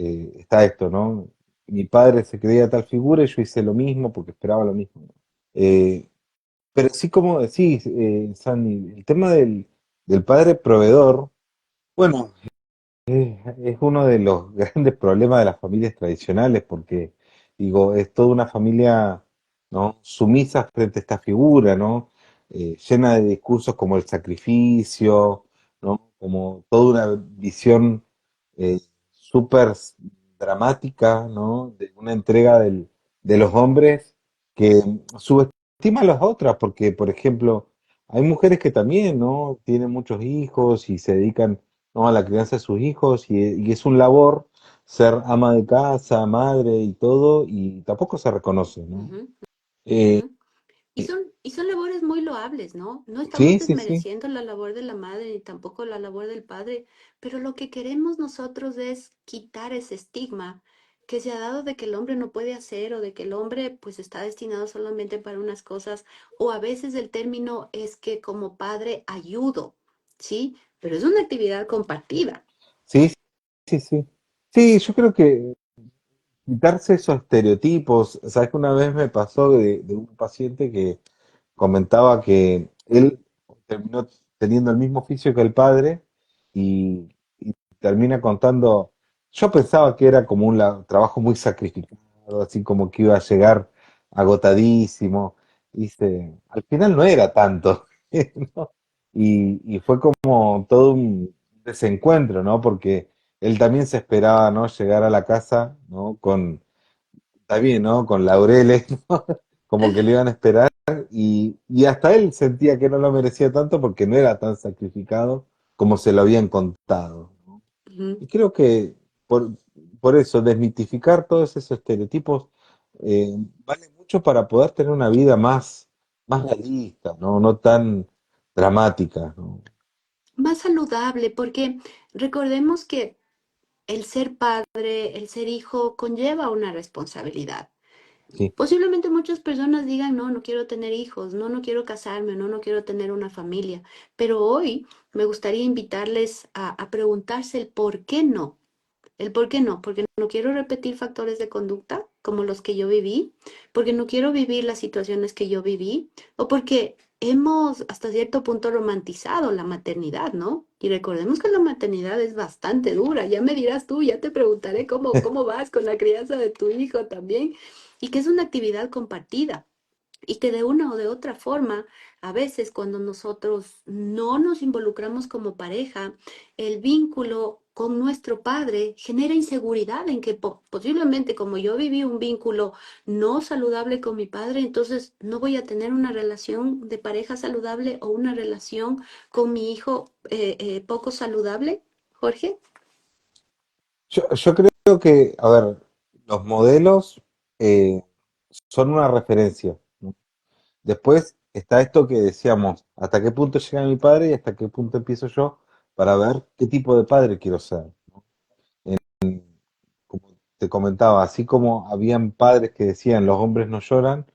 está esto, ¿no? Mi padre se creía tal figura y yo hice lo mismo porque esperaba lo mismo. Eh, pero sí, como decís, Sandy, el tema del padre proveedor, bueno, es uno de los grandes problemas de las familias tradicionales, porque, digo, es toda una familia, ¿no? Sumisa frente a esta figura, ¿no? Llena de discursos como el sacrificio, ¿no? Como toda una visión súper dramática, ¿no? De una entrega de los hombres que subestima a las otras, porque, por ejemplo, hay mujeres que también, ¿no? Tienen muchos hijos y se dedican, ¿no? A la crianza de sus hijos y es un labor, ser ama de casa, madre y todo, y tampoco se reconoce, ¿no? Ujú, Eh, ujú. Y son labores muy loables, ¿no? No estamos sí, sí, sí. desmereciendo la labor de la madre ni tampoco la labor del padre, pero lo que queremos nosotros es quitar ese estigma que se ha dado de que el hombre no puede hacer o de que el hombre pues está destinado solamente para unas cosas, o a veces el término es que como padre ayudo, ¿sí? Pero es una actividad compartida. Sí, sí, sí. Sí, yo creo que quitarse esos estereotipos, sabes que una vez me pasó de un paciente que comentaba que él terminó teniendo el mismo oficio que el padre y termina contando, yo pensaba que era como un trabajo muy sacrificado, así como que iba a llegar agotadísimo, y dice, al final no era tanto, ¿no? Y fue como todo un desencuentro, ¿no? Porque él también se esperaba, ¿no? Llegar a la casa, ¿no? Está bien, ¿no? Con laureles, ¿no? Como que le iban a esperar y hasta él sentía que no lo merecía tanto porque no era tan sacrificado como se lo habían contado, ¿no? Ujú. Y creo que por, por eso, desmitificar todos esos estereotipos vale mucho para poder tener una vida más realista, ¿no? No tan dramática, ¿no? Más saludable, porque recordemos que el ser padre, el ser hijo, conlleva una responsabilidad. Sí. Posiblemente muchas personas digan, no, no quiero tener hijos, no, no quiero casarme, no, no quiero tener una familia. Pero hoy me gustaría invitarles a preguntarse el por qué no. El por qué no, porque no quiero repetir factores de conducta como los que yo viví, porque no quiero vivir las situaciones que yo viví, o porque hemos hasta cierto punto romantizado la maternidad, ¿no? Y recordemos que la maternidad es bastante dura. Ya me dirás tú, ya te preguntaré cómo vas con la crianza de tu hijo también, y que es una actividad compartida. Y que de una o de otra forma, a veces cuando nosotros no nos involucramos como pareja, el vínculo con nuestro padre genera inseguridad en que posiblemente como yo viví un vínculo no saludable con mi padre, entonces no voy a tener una relación de pareja saludable o una relación con mi hijo poco saludable, Jorge. Yo creo que, a ver, los modelos eh, son una referencia, ¿no? Después está esto que decíamos, hasta qué punto llega mi padre y hasta qué punto empiezo yo para ver qué tipo de padre quiero ser. Como te comentaba, así como habían padres que decían los hombres no lloran,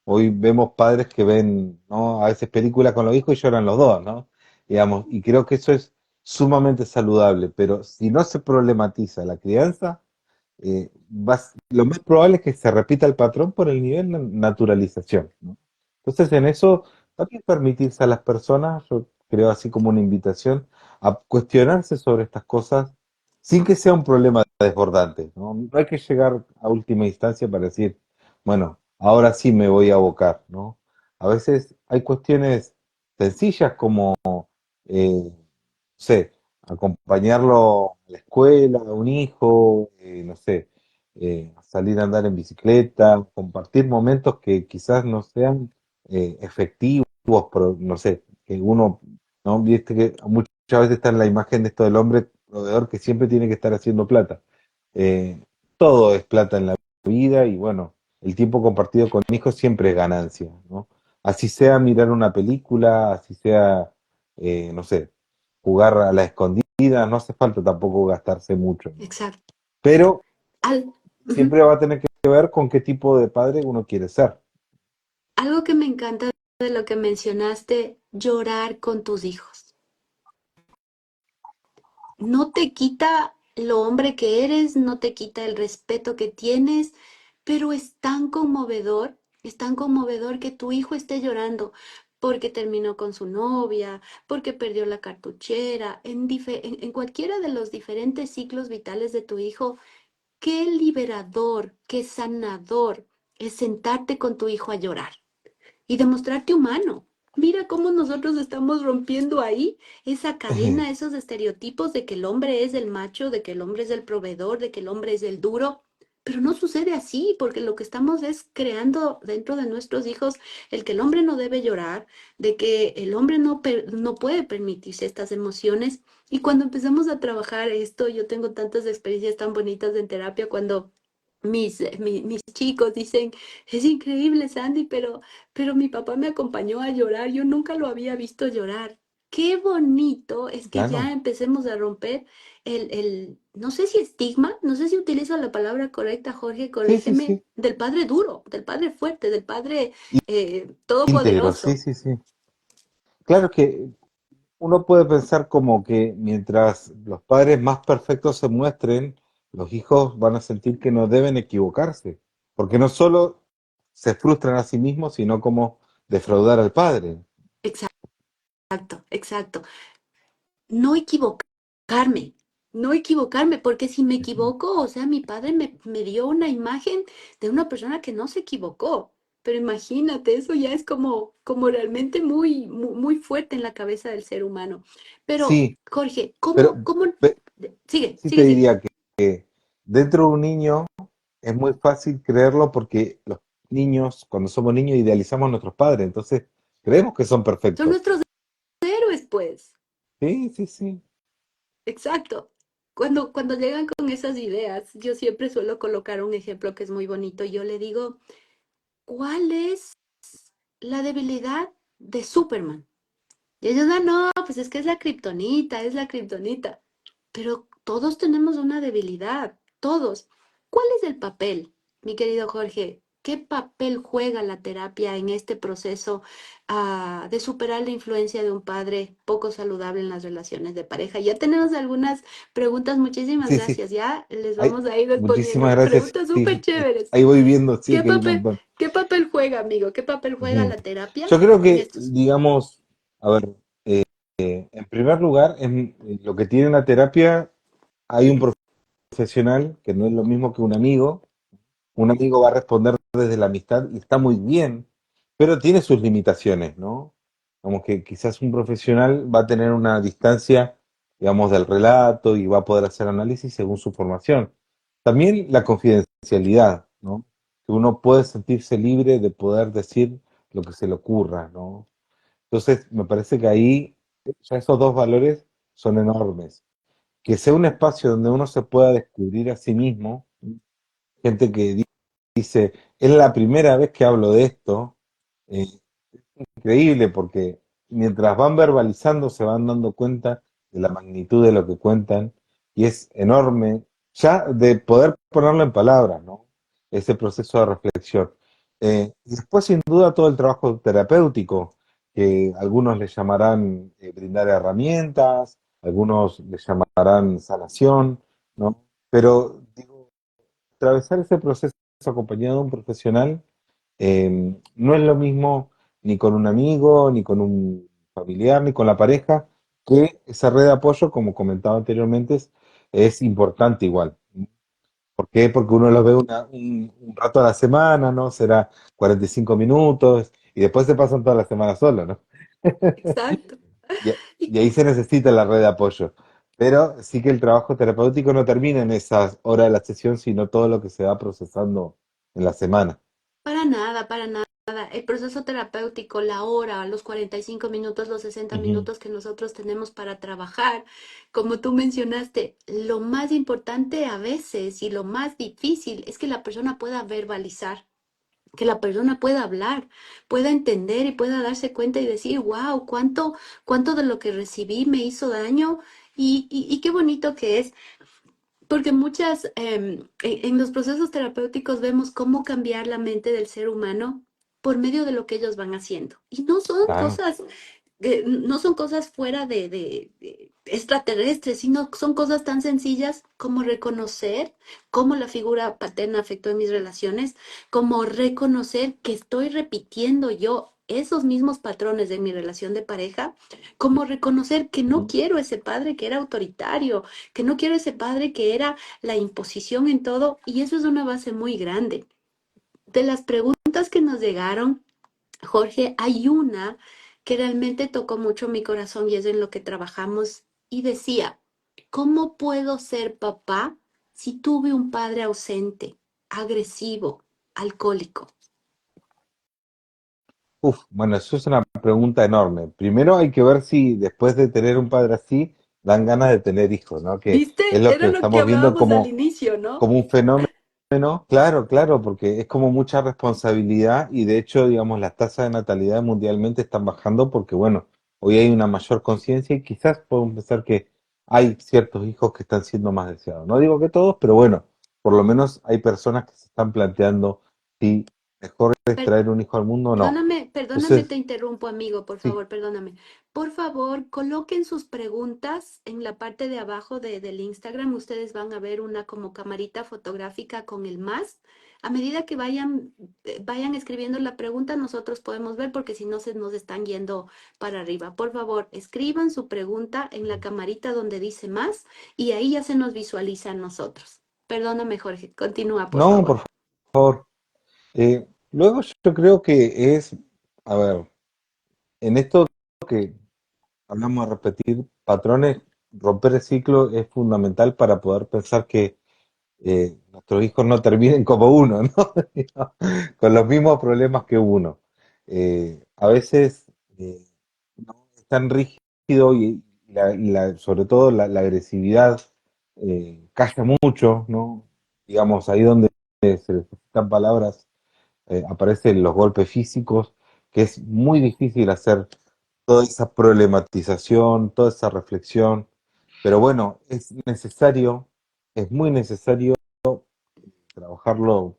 hoy vemos padres que ven, ¿no? A veces películas con los hijos y lloran los dos, ¿no? Digamos, y creo que eso es sumamente saludable, pero si no se problematiza la crianza, lo más probable es que se repita el patrón por el nivel de naturalización, ¿no? Entonces, en eso, también permitirse a las personas, yo creo así como una invitación, a cuestionarse sobre estas cosas sin que sea un problema desbordante, ¿no? No hay que llegar a última instancia para decir, bueno, ahora sí me voy a abocar, ¿no? A veces hay cuestiones sencillas como, no sé, acompañarlo a la escuela, a un hijo, no sé, salir a andar en bicicleta, compartir momentos que quizás no sean efectivos, pero no sé, que uno, ¿no? Viste que muchas veces está en la imagen de esto del hombre proveedor que siempre tiene que estar haciendo plata. Eh, Todo es plata en la vida y bueno, el tiempo compartido con hijos siempre es ganancia, ¿no? Así sea mirar una película, así sea, no sé, jugar a la escondida, no hace falta tampoco gastarse mucho, ¿no? Exacto. Pero Ujú. siempre va a tener que ver con qué tipo de padre uno quiere ser. Algo que me encanta de lo que mencionaste, llorar con tus hijos. No te quita lo hombre que eres, no te quita el respeto que tienes, pero es tan conmovedor que tu hijo esté llorando porque terminó con su novia, porque perdió la cartuchera, en cualquiera de los diferentes ciclos vitales de tu hijo. Qué liberador, qué sanador es sentarte con tu hijo a llorar y demostrarte humano. Mira cómo nosotros estamos rompiendo ahí esa cadena, esos estereotipos de que el hombre es el macho, de que el hombre es el proveedor, de que el hombre es el duro. pero no sucede así, porque lo que estamos es creando dentro de nuestros hijos el que el hombre no debe llorar, de que el hombre no puede permitirse estas emociones. Y cuando empezamos a trabajar esto, yo tengo tantas experiencias tan bonitas en terapia cuando mis chicos dicen, es increíble, Sandy, pero mi papá me acompañó a llorar, yo nunca lo había visto llorar. Qué bonito es que ya Claro, empecemos a romper no sé si estigma, no sé si utilizo la palabra correcta, Jorge, sí, sí, corrígeme, sí. del padre duro, del padre fuerte, del padre Íntegro, sí, todopoderoso. sí, sí. Claro que uno puede pensar como que mientras los padres más perfectos se muestren, los hijos van a sentir que no deben equivocarse, porque no solo se frustran a sí mismos, sino como defraudar al padre. Exacto, exacto. No equivocarme, no equivocarme, porque si me equivoco, o sea, mi padre me dio una imagen de una persona que no se equivocó. Pero imagínate, eso ya es como realmente muy fuerte en la cabeza del ser humano. Pero, Sí, Jorge, pero pe- Sigue, sí te sigue, sigue. diría que dentro de un niño es muy fácil creerlo porque los niños, cuando somos niños, idealizamos a nuestros padres, entonces creemos que son Son perfectos. nuestros héroes, pues. Sí, sí, sí. Exacto. Cuando llegan con esas ideas, yo siempre suelo colocar un ejemplo que es muy bonito. Yo le digo, ¿cuál es la debilidad de Superman? Y ellos, no, pues es que es la kriptonita, es la kriptonita. Pero todos tenemos una debilidad, todos. ¿Cuál es el papel, mi querido Jorge? ¿Qué papel juega la terapia en este proceso de superar la influencia de un padre poco saludable en las relaciones de pareja? Ya tenemos algunas preguntas, muchísimas Sí, sí. gracias. Ya les Hay, vamos a ir muchísimas respondiendo. gracias. Preguntas súper Sí, chéveres. ahí voy viendo, sí, ¿Qué que hay un papel, montón. qué papel juega, amigo? ¿Qué papel juega Ujú. la terapia Yo creo en que, estos? digamos, a ver, en primer lugar, en lo que tiene la terapia, hay un profesional que no es lo mismo que un amigo. Un amigo va a responder desde la amistad y está muy bien, pero tiene sus limitaciones, ¿no? Como que quizás un profesional va a tener una distancia, digamos, del relato y va a poder hacer análisis según su formación. También la confidencialidad, ¿no? Que uno puede sentirse libre de poder decir lo que se le ocurra, ¿no? Entonces, me parece que ahí ya esos dos valores son enormes. Que sea un espacio donde uno se pueda descubrir a sí mismo, gente que dice, es la primera vez que hablo de esto, eh, increíble porque mientras van verbalizando se van dando cuenta de la magnitud de lo que cuentan y es enorme ya de poder ponerlo en palabras, ¿no? Ese proceso de reflexión. Y después, sin duda, todo el trabajo terapéutico, que algunos le llamarán brindar herramientas, algunos le llamarán sanación, ¿no? Pero digo, atravesar ese proceso acompañado de un profesional no es lo mismo ni con un amigo, ni con un familiar, ni con la pareja, que esa red de apoyo, como comentaba anteriormente, es importante igual. ¿Por qué? Porque uno lo ve un rato a la semana, ¿no? Será 45 minutos y después se pasan toda la semana solo, ¿no? Exacto. Y, Y y ahí se necesita la red de apoyo. Pero sí que el trabajo terapéutico no termina en esas horas de la sesión, sino todo lo que se va procesando en la semana. para nada, para nada. El proceso terapéutico, la hora, los 45 minutos, los 60 Ujú. minutos que nosotros tenemos para trabajar, como tú mencionaste, lo más importante a veces y lo más difícil es que la persona pueda verbalizar, que la persona pueda hablar, pueda entender y pueda darse cuenta y decir, wow, cuánto de lo que recibí me hizo daño y qué bonito que es. Porque en los procesos terapéuticos vemos cómo cambiar la mente del ser humano por medio de lo que ellos van haciendo. Y Claro. no son cosas fuera de extraterrestres, sino son cosas tan sencillas como reconocer cómo la figura paterna afectó en mis relaciones, como reconocer que estoy repitiendo yo esos mismos patrones de mi relación de pareja, como reconocer que no Ujú. quiero ese padre que era autoritario, que no quiero ese padre que era la imposición en todo, y eso es una base muy grande. De las preguntas que nos llegaron, Jorge, hay una que realmente tocó mucho mi corazón y es en lo que trabajamos y decía, ¿cómo puedo ser papá si tuve un padre ausente? agresivo, alcohólico? Uf, bueno, eso es una pregunta enorme. Primero hay que ver si después de tener un padre así, dan ganas de tener hijos, ¿no? Que ¿Viste? es lo Era que lo que estamos viendo hablábamos al como, inicio, ¿no? como un fenómeno. Claro, claro, porque es como mucha responsabilidad y de hecho, digamos, las tasas de natalidad mundialmente están bajando porque, bueno, hoy hay una mayor conciencia y quizás podemos pensar que hay ciertos hijos que están siendo más deseados. No digo que todos, pero bueno, por lo menos hay personas que se están planteando si mejor es traer un hijo al mundo o no. Perdóname, perdóname, Entonces, te interrumpo, amigo, por sí, favor, perdóname. Por favor, coloquen sus preguntas en la parte de abajo del Instagram. Ustedes van a ver una como camarita fotográfica con el más. A medida que vayan escribiendo la pregunta, nosotros podemos ver porque si no se nos están yendo para arriba. Por favor, escriban su pregunta en la camarita donde dice más y ahí ya se nos visualiza a nosotros. Perdóname, Jorge. Continúa, por no, favor. por favor. Luego yo creo que es, a ver, en esto que hablamos de repetir patrones, romper el ciclo es fundamental para poder pensar que nuestros hijos no terminen como uno, ¿no? Con los mismos problemas que uno. A veces no es tan rígido sobre todo la agresividad calla mucho, ¿no? Digamos, ahí donde se necesitan palabras aparecen los golpes físicos, que es muy difícil hacer toda esa problematización, toda esa reflexión, pero bueno, es necesario, es muy necesario trabajarlo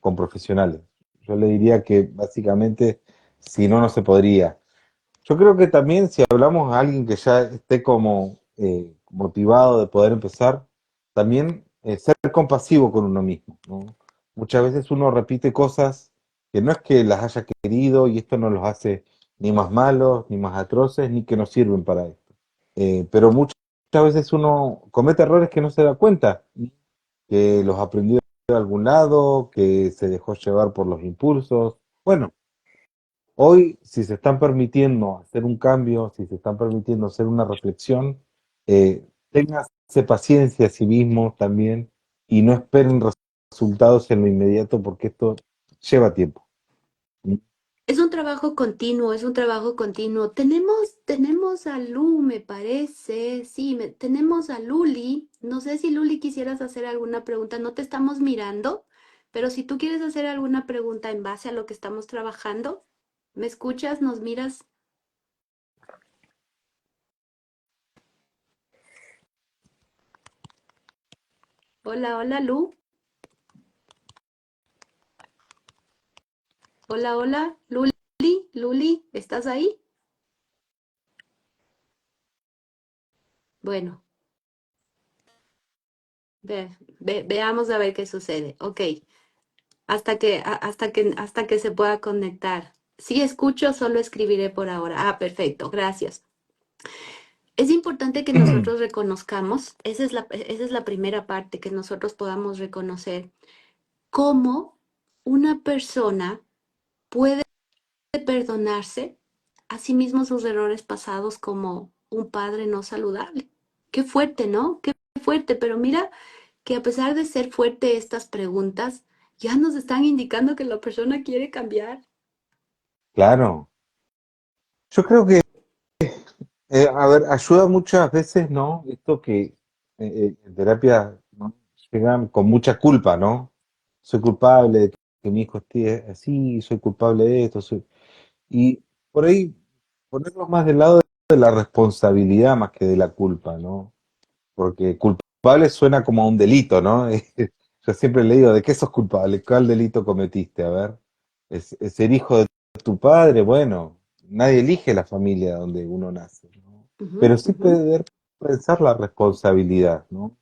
con profesionales. Yo le diría que básicamente, si no, no se podría. Yo creo que también si hablamos a alguien que ya esté como motivado de poder empezar, también ser compasivo con uno mismo, ¿no? Muchas veces uno repite cosas que no es que las haya querido y esto no los hace ni más malos, ni más atroces, ni que no sirven para esto. Pero muchas veces uno comete errores que no se da cuenta, que los aprendió de algún lado, que se dejó llevar por los impulsos. Bueno, hoy, si se están permitiendo hacer un cambio, si se están permitiendo hacer una reflexión, ténganse paciencia a sí mismos también y no esperen resultados en lo inmediato porque esto lleva tiempo. Es un trabajo continuo, es un trabajo continuo. Tenemos a Lu, me parece. Sí, tenemos a Luli. No sé si Luli quisieras hacer alguna pregunta. No te estamos mirando, pero si tú quieres hacer alguna pregunta en base a lo que estamos trabajando, ¿me escuchas? ¿Nos miras? Hola, hola, Lu. Hola, hola, Luli. Luli, ¿estás ahí? Bueno, veamos a ver qué sucede. Ok. Hasta que se pueda conectar. Si escucho, solo escribiré por ahora. Ah, perfecto, gracias. Es importante que nosotros reconozcamos, esa es la primera parte, que nosotros podamos reconocer cómo una persona puede perdonarse a sí mismo sus errores pasados como un padre no saludable. Qué fuerte, ¿no? Qué fuerte, pero mira que a pesar de ser fuerte estas preguntas, ya nos están indicando que la persona quiere cambiar. Claro, yo creo que, a ver, ayuda muchas veces, ¿no? Esto que en terapia, ¿no? Llegan con mucha culpa, ¿no? Soy culpable de que mi hijo esté así, soy culpable de esto, y por ahí ponerlo más del lado de la responsabilidad más que de la culpa, ¿no? Porque culpable suena como a un delito, ¿no? Yo siempre le digo, ¿de qué sos culpable? ¿Cuál delito cometiste? A ver, es ser hijo de tu padre, bueno, nadie elige la familia donde uno nace, ¿no? Ujú, Pero sí ujú. poder pensar la responsabilidad, ¿no?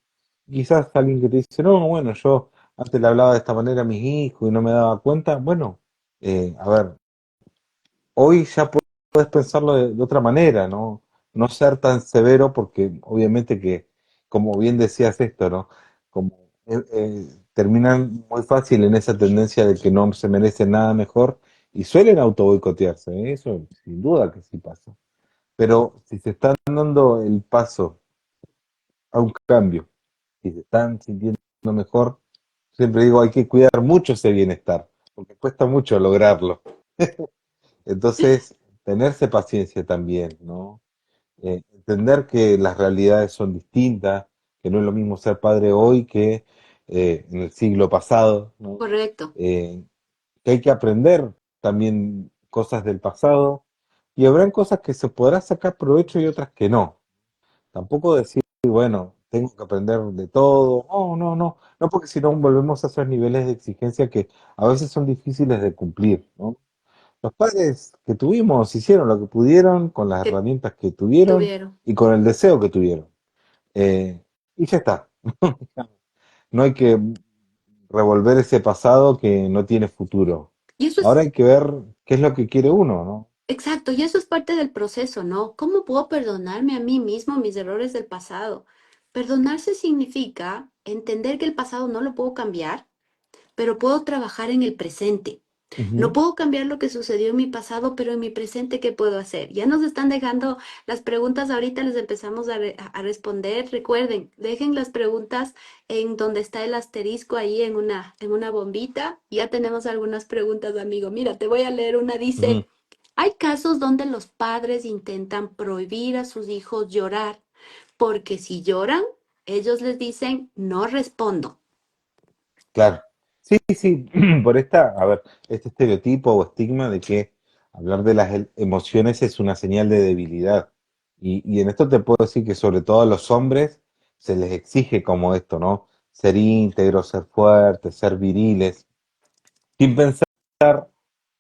Quizás alguien que te dice, no, bueno, yo antes le hablaba de esta manera a mis hijos y no me daba cuenta, bueno, a ver, hoy ya puedes pensarlo de otra manera, ¿no? No ser tan severo porque obviamente que, como bien decías esto, ¿no? Como terminan muy fácil en esa tendencia de que no se merecen nada mejor y suelen auto boicotearse, ¿eh? Eso sin duda que sí pasa. Pero si se están dando el paso a un cambio, si se están sintiendo mejor, siempre digo, hay que cuidar mucho ese bienestar, porque cuesta mucho lograrlo. Entonces, tenerse paciencia también, ¿no? Entender que las realidades son distintas, que no es lo mismo ser padre hoy que en el siglo pasado, ¿no? Correcto. Eh, que hay que aprender también cosas del pasado y habrán cosas que se podrá sacar provecho y otras que no. Tampoco decir, bueno, tengo que aprender de todo. No, no, no. No, porque si no volvemos a esos niveles de exigencia que a veces son difíciles de cumplir, ¿no? Los padres que tuvimos hicieron lo que pudieron con las Que herramientas que tuvieron tuvieron. y con el deseo que tuvieron. Eh, y ya está. No hay que revolver ese pasado que no tiene futuro. Y eso Ahora es hay que ver qué es lo que quiere uno, ¿no? exacto, y eso es parte del proceso, ¿no? ¿Cómo puedo perdonarme a mí mismo mis errores del pasado? Perdonarse significa entender que el pasado no lo puedo cambiar, pero puedo trabajar en el presente. No Ujú, puedo cambiar lo que sucedió en mi pasado, pero en mi presente, ¿qué puedo hacer? Ya nos están dejando las preguntas, ahorita les empezamos a responder. Recuerden, dejen las preguntas en donde está el asterisco ahí en una bombita. Ya tenemos algunas preguntas, amigo. Mira, te voy a leer una. ujú. Dice, hay casos donde los padres intentan prohibir a sus hijos llorar, porque si lloran, ellos les dicen, no respondo. Claro. Sí, sí, por a ver, este estereotipo o estigma de que hablar de las emociones es una señal de debilidad. Y en esto te puedo decir que sobre todo a los hombres se les exige como esto, ¿no? Ser íntegros, ser fuertes, ser viriles, sin pensar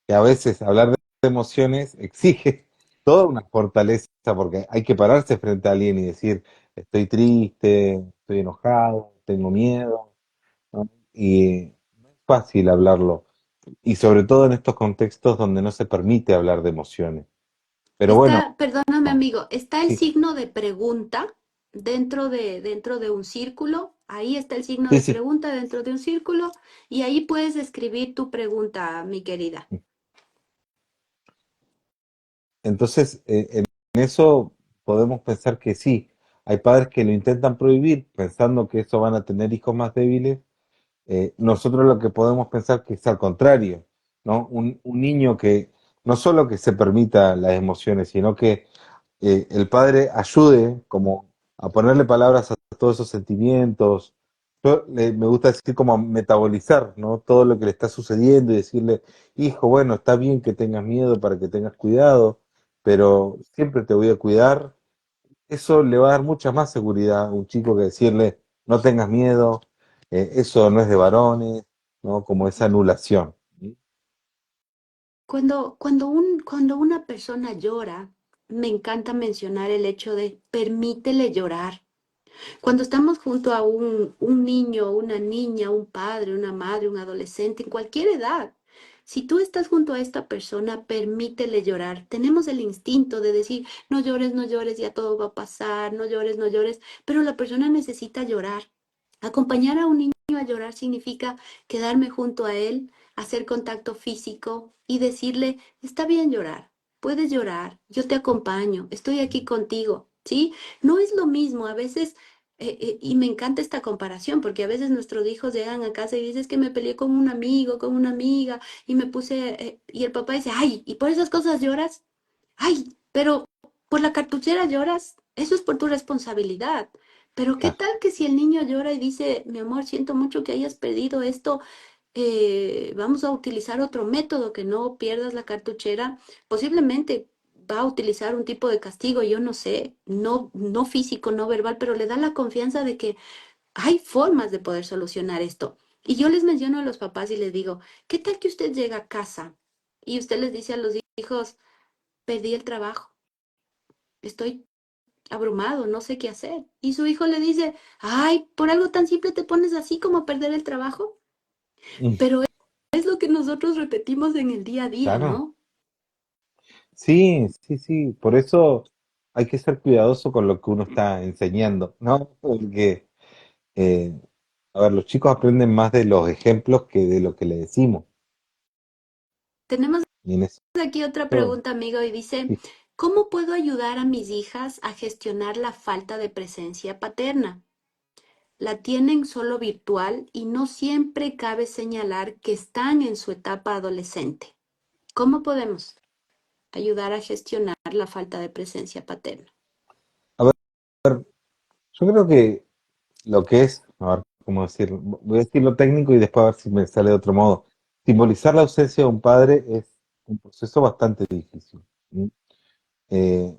que a veces hablar de emociones exige toda una fortaleza, porque hay que pararse frente a alguien y decir, estoy triste, estoy enojado, tengo miedo, ¿no? Y no es fácil hablarlo, y sobre todo en estos contextos donde no se permite hablar de emociones. Pero bueno, Está, perdóname amigo, está el sí, signo de pregunta dentro de un círculo. Ahí está el signo sí, de sí. pregunta dentro de un círculo y ahí puedes escribir tu pregunta, mi querida. Entonces, en eso podemos pensar que sí, hay padres que lo intentan prohibir pensando que eso van a tener hijos más débiles. Nosotros lo que podemos pensar que es al contrario, ¿no? Un niño que no solo que se permita las emociones, sino que el padre ayude como a ponerle palabras a todos esos sentimientos. Me gusta decir como a metabolizar, ¿no? Todo lo que le está sucediendo y decirle, hijo, bueno, está bien que tengas miedo para que tengas cuidado, pero siempre te voy a cuidar. Eso le va a dar mucha más seguridad a un chico que decirle, no tengas miedo, eso no es de varones, ¿no? Como esa anulación. Cuando una persona llora, me encanta mencionar el hecho de permítele llorar. Cuando estamos junto a un niño, una niña, un padre, una madre, un adolescente, en cualquier edad, si tú estás junto a esta persona, permítele llorar. Tenemos el instinto de decir, no llores, no llores, ya todo va a pasar, no llores, no llores, pero la persona necesita llorar. Acompañar a un niño a llorar significa quedarme junto a él, hacer contacto físico y decirle, está bien llorar, puedes llorar, yo te acompaño, estoy aquí contigo, ¿sí? No es lo mismo, a veces y me encanta esta comparación porque a veces nuestros hijos llegan a casa y dicen es que me peleé con un amigo, con una amiga y me puse, y el papá dice, ay, ¿y por esas cosas lloras? Ay, pero por la cartuchera lloras, eso es por tu responsabilidad. Pero ¿qué Claro. tal que si el niño llora y dice, mi amor, siento mucho que hayas perdido esto, vamos a utilizar otro método que no pierdas la cartuchera? Posiblemente va a utilizar un tipo de castigo, yo no sé, no físico, no verbal, pero le da la confianza de que hay formas de poder solucionar esto. Y yo les menciono a los papás y les digo, ¿qué tal que usted llega a casa y usted les dice a los hijos, perdí el trabajo, estoy abrumado, no sé qué hacer? Y su hijo le dice, ay, por algo tan simple te pones así como perder el trabajo. Mm, Pero es lo que nosotros repetimos en el día a día, claro. ¿no? Sí, sí, sí. Por eso hay que ser cuidadoso con lo que uno está enseñando, ¿no? Porque, eh, a ver, los chicos aprenden más de los ejemplos que de lo que le decimos. Tenemos Y en eso, aquí otra pregunta, amigo, y dice, sí. ¿cómo puedo ayudar a mis hijas a gestionar la falta de presencia paterna? la tienen solo virtual y no siempre cabe señalar que están en su etapa adolescente. ¿Cómo podemos ayudar a gestionar la falta de presencia paterna? A ver, yo creo que lo que es, a ver, ¿cómo decirlo? Voy a decir lo técnico y después a ver si me sale de otro modo. Simbolizar la ausencia de un padre es un proceso bastante difícil. ¿Sí? Eh,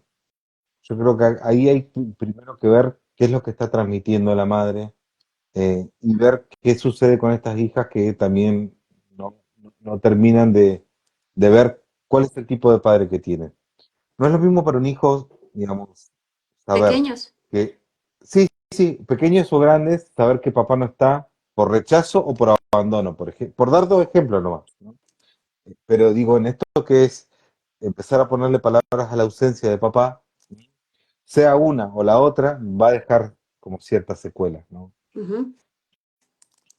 yo creo que ahí hay primero que ver qué es lo que está transmitiendo la madre, y ver qué sucede con estas hijas que también no terminan de ver cuál es el tipo de padre que tienen. No es lo mismo para un hijo, digamos, saber Pequeños. que, sí, sí, pequeños o grandes, saber que papá no está por rechazo o por abandono, por ejemplo, por dar dos ejemplos nomás, ¿no? Pero digo, en esto que es empezar a ponerle palabras a la ausencia de papá, sea una o la otra, va a dejar como ciertas secuelas, ¿no? Ujú.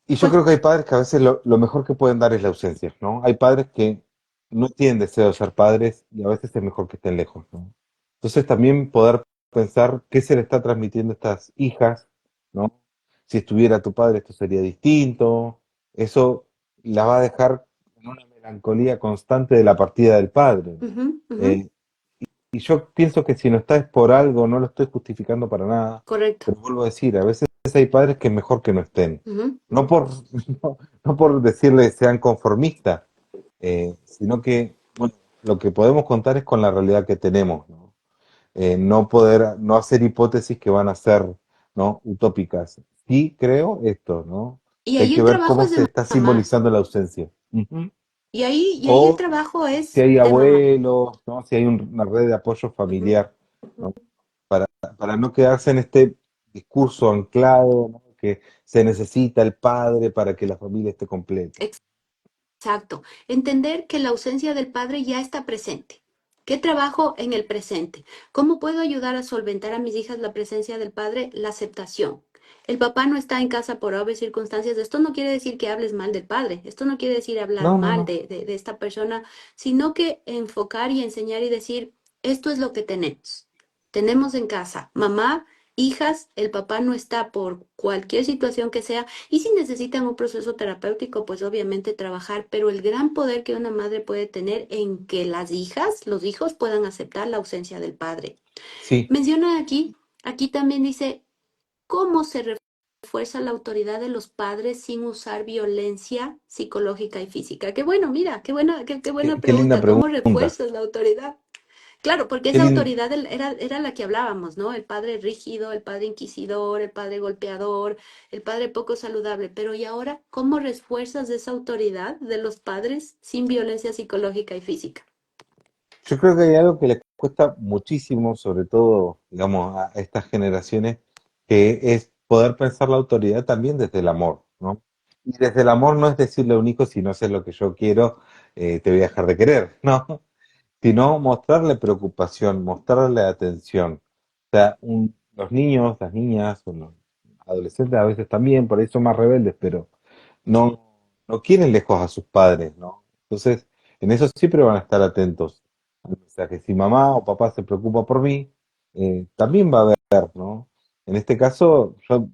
Y yo Pues, creo que hay padres que a veces lo mejor que pueden dar es la ausencia, ¿no? Hay padres que no tienen deseo de ser padres y a veces es mejor que estén lejos, ¿no? Entonces también poder pensar qué se le está transmitiendo a estas hijas, ¿no? Si estuviera tu padre esto sería distinto, eso la va a dejar en una melancolía constante de la partida del padre, ¿no? ujú, ujú, Eh, y yo pienso que si no está es por algo, no lo estoy justificando para nada, correcto. pero vuelvo a decir, a veces hay padres que es mejor que no estén. Ujú. No por, no por decirles sean conformistas, sino que, bueno, lo que podemos contar es con la realidad que tenemos, ¿no? No poder, no hacer hipótesis que van a ser, ¿no? Utópicas. Sí creo esto, ¿no? Y Que hay ahí que el ver trabajo cómo es se de está mamá. simbolizando la ausencia. Ujú. Y ahí el O trabajo si es hay de mamá. abuelos, ¿no? Si hay una red de apoyo Ujú. familiar, ¿no? Para no quedarse en este discurso anclado, ¿no? Que se necesita el padre para que la familia esté completa. Exacto. Entender que la ausencia del padre ya está presente. ¿Qué trabajo en el presente? ¿Cómo puedo ayudar a solventar a mis hijas la presencia del padre? La aceptación. El papá no está en casa por obvias circunstancias. Esto no quiere decir que hables mal del padre. Esto no quiere decir hablar No, no, mal no. de esta persona, sino que enfocar y enseñar y decir, esto es lo que tenemos. Tenemos en casa mamá, hijas, el papá no está por cualquier situación que sea y si necesitan un proceso terapéutico, pues obviamente trabajar, pero el gran poder que una madre puede tener en que las hijas, los hijos puedan aceptar la ausencia del padre. Sí, Menciona aquí también dice, ¿cómo se refuerza la autoridad de los padres sin usar violencia psicológica y física? Qué bueno, mira, qué buena qué linda pregunta. ¿Cómo pregunta. refuerzas la autoridad? Claro, porque Qué esa lin- autoridad era la que hablábamos, ¿no? El padre rígido, el padre inquisidor, el padre golpeador, el padre poco saludable. Pero ¿y ahora cómo refuerzas esa autoridad de los padres sin violencia psicológica y física? Yo creo que hay algo que les cuesta muchísimo, sobre todo, digamos, a estas generaciones, que es poder pensar la autoridad también desde el amor, ¿no? Y desde el amor no es decirle a un hijo, si no haces lo que yo quiero, te voy a dejar de querer, ¿no? Sino mostrarle preocupación, mostrarle atención. O sea, los niños, las niñas, o los adolescentes a veces también, por ahí son más rebeldes, pero no, no quieren lejos a sus padres, ¿no? Entonces, en eso siempre van a estar atentos al mensaje. Si mamá o papá se preocupa por mí, también va a haber, ¿no? En este caso, yo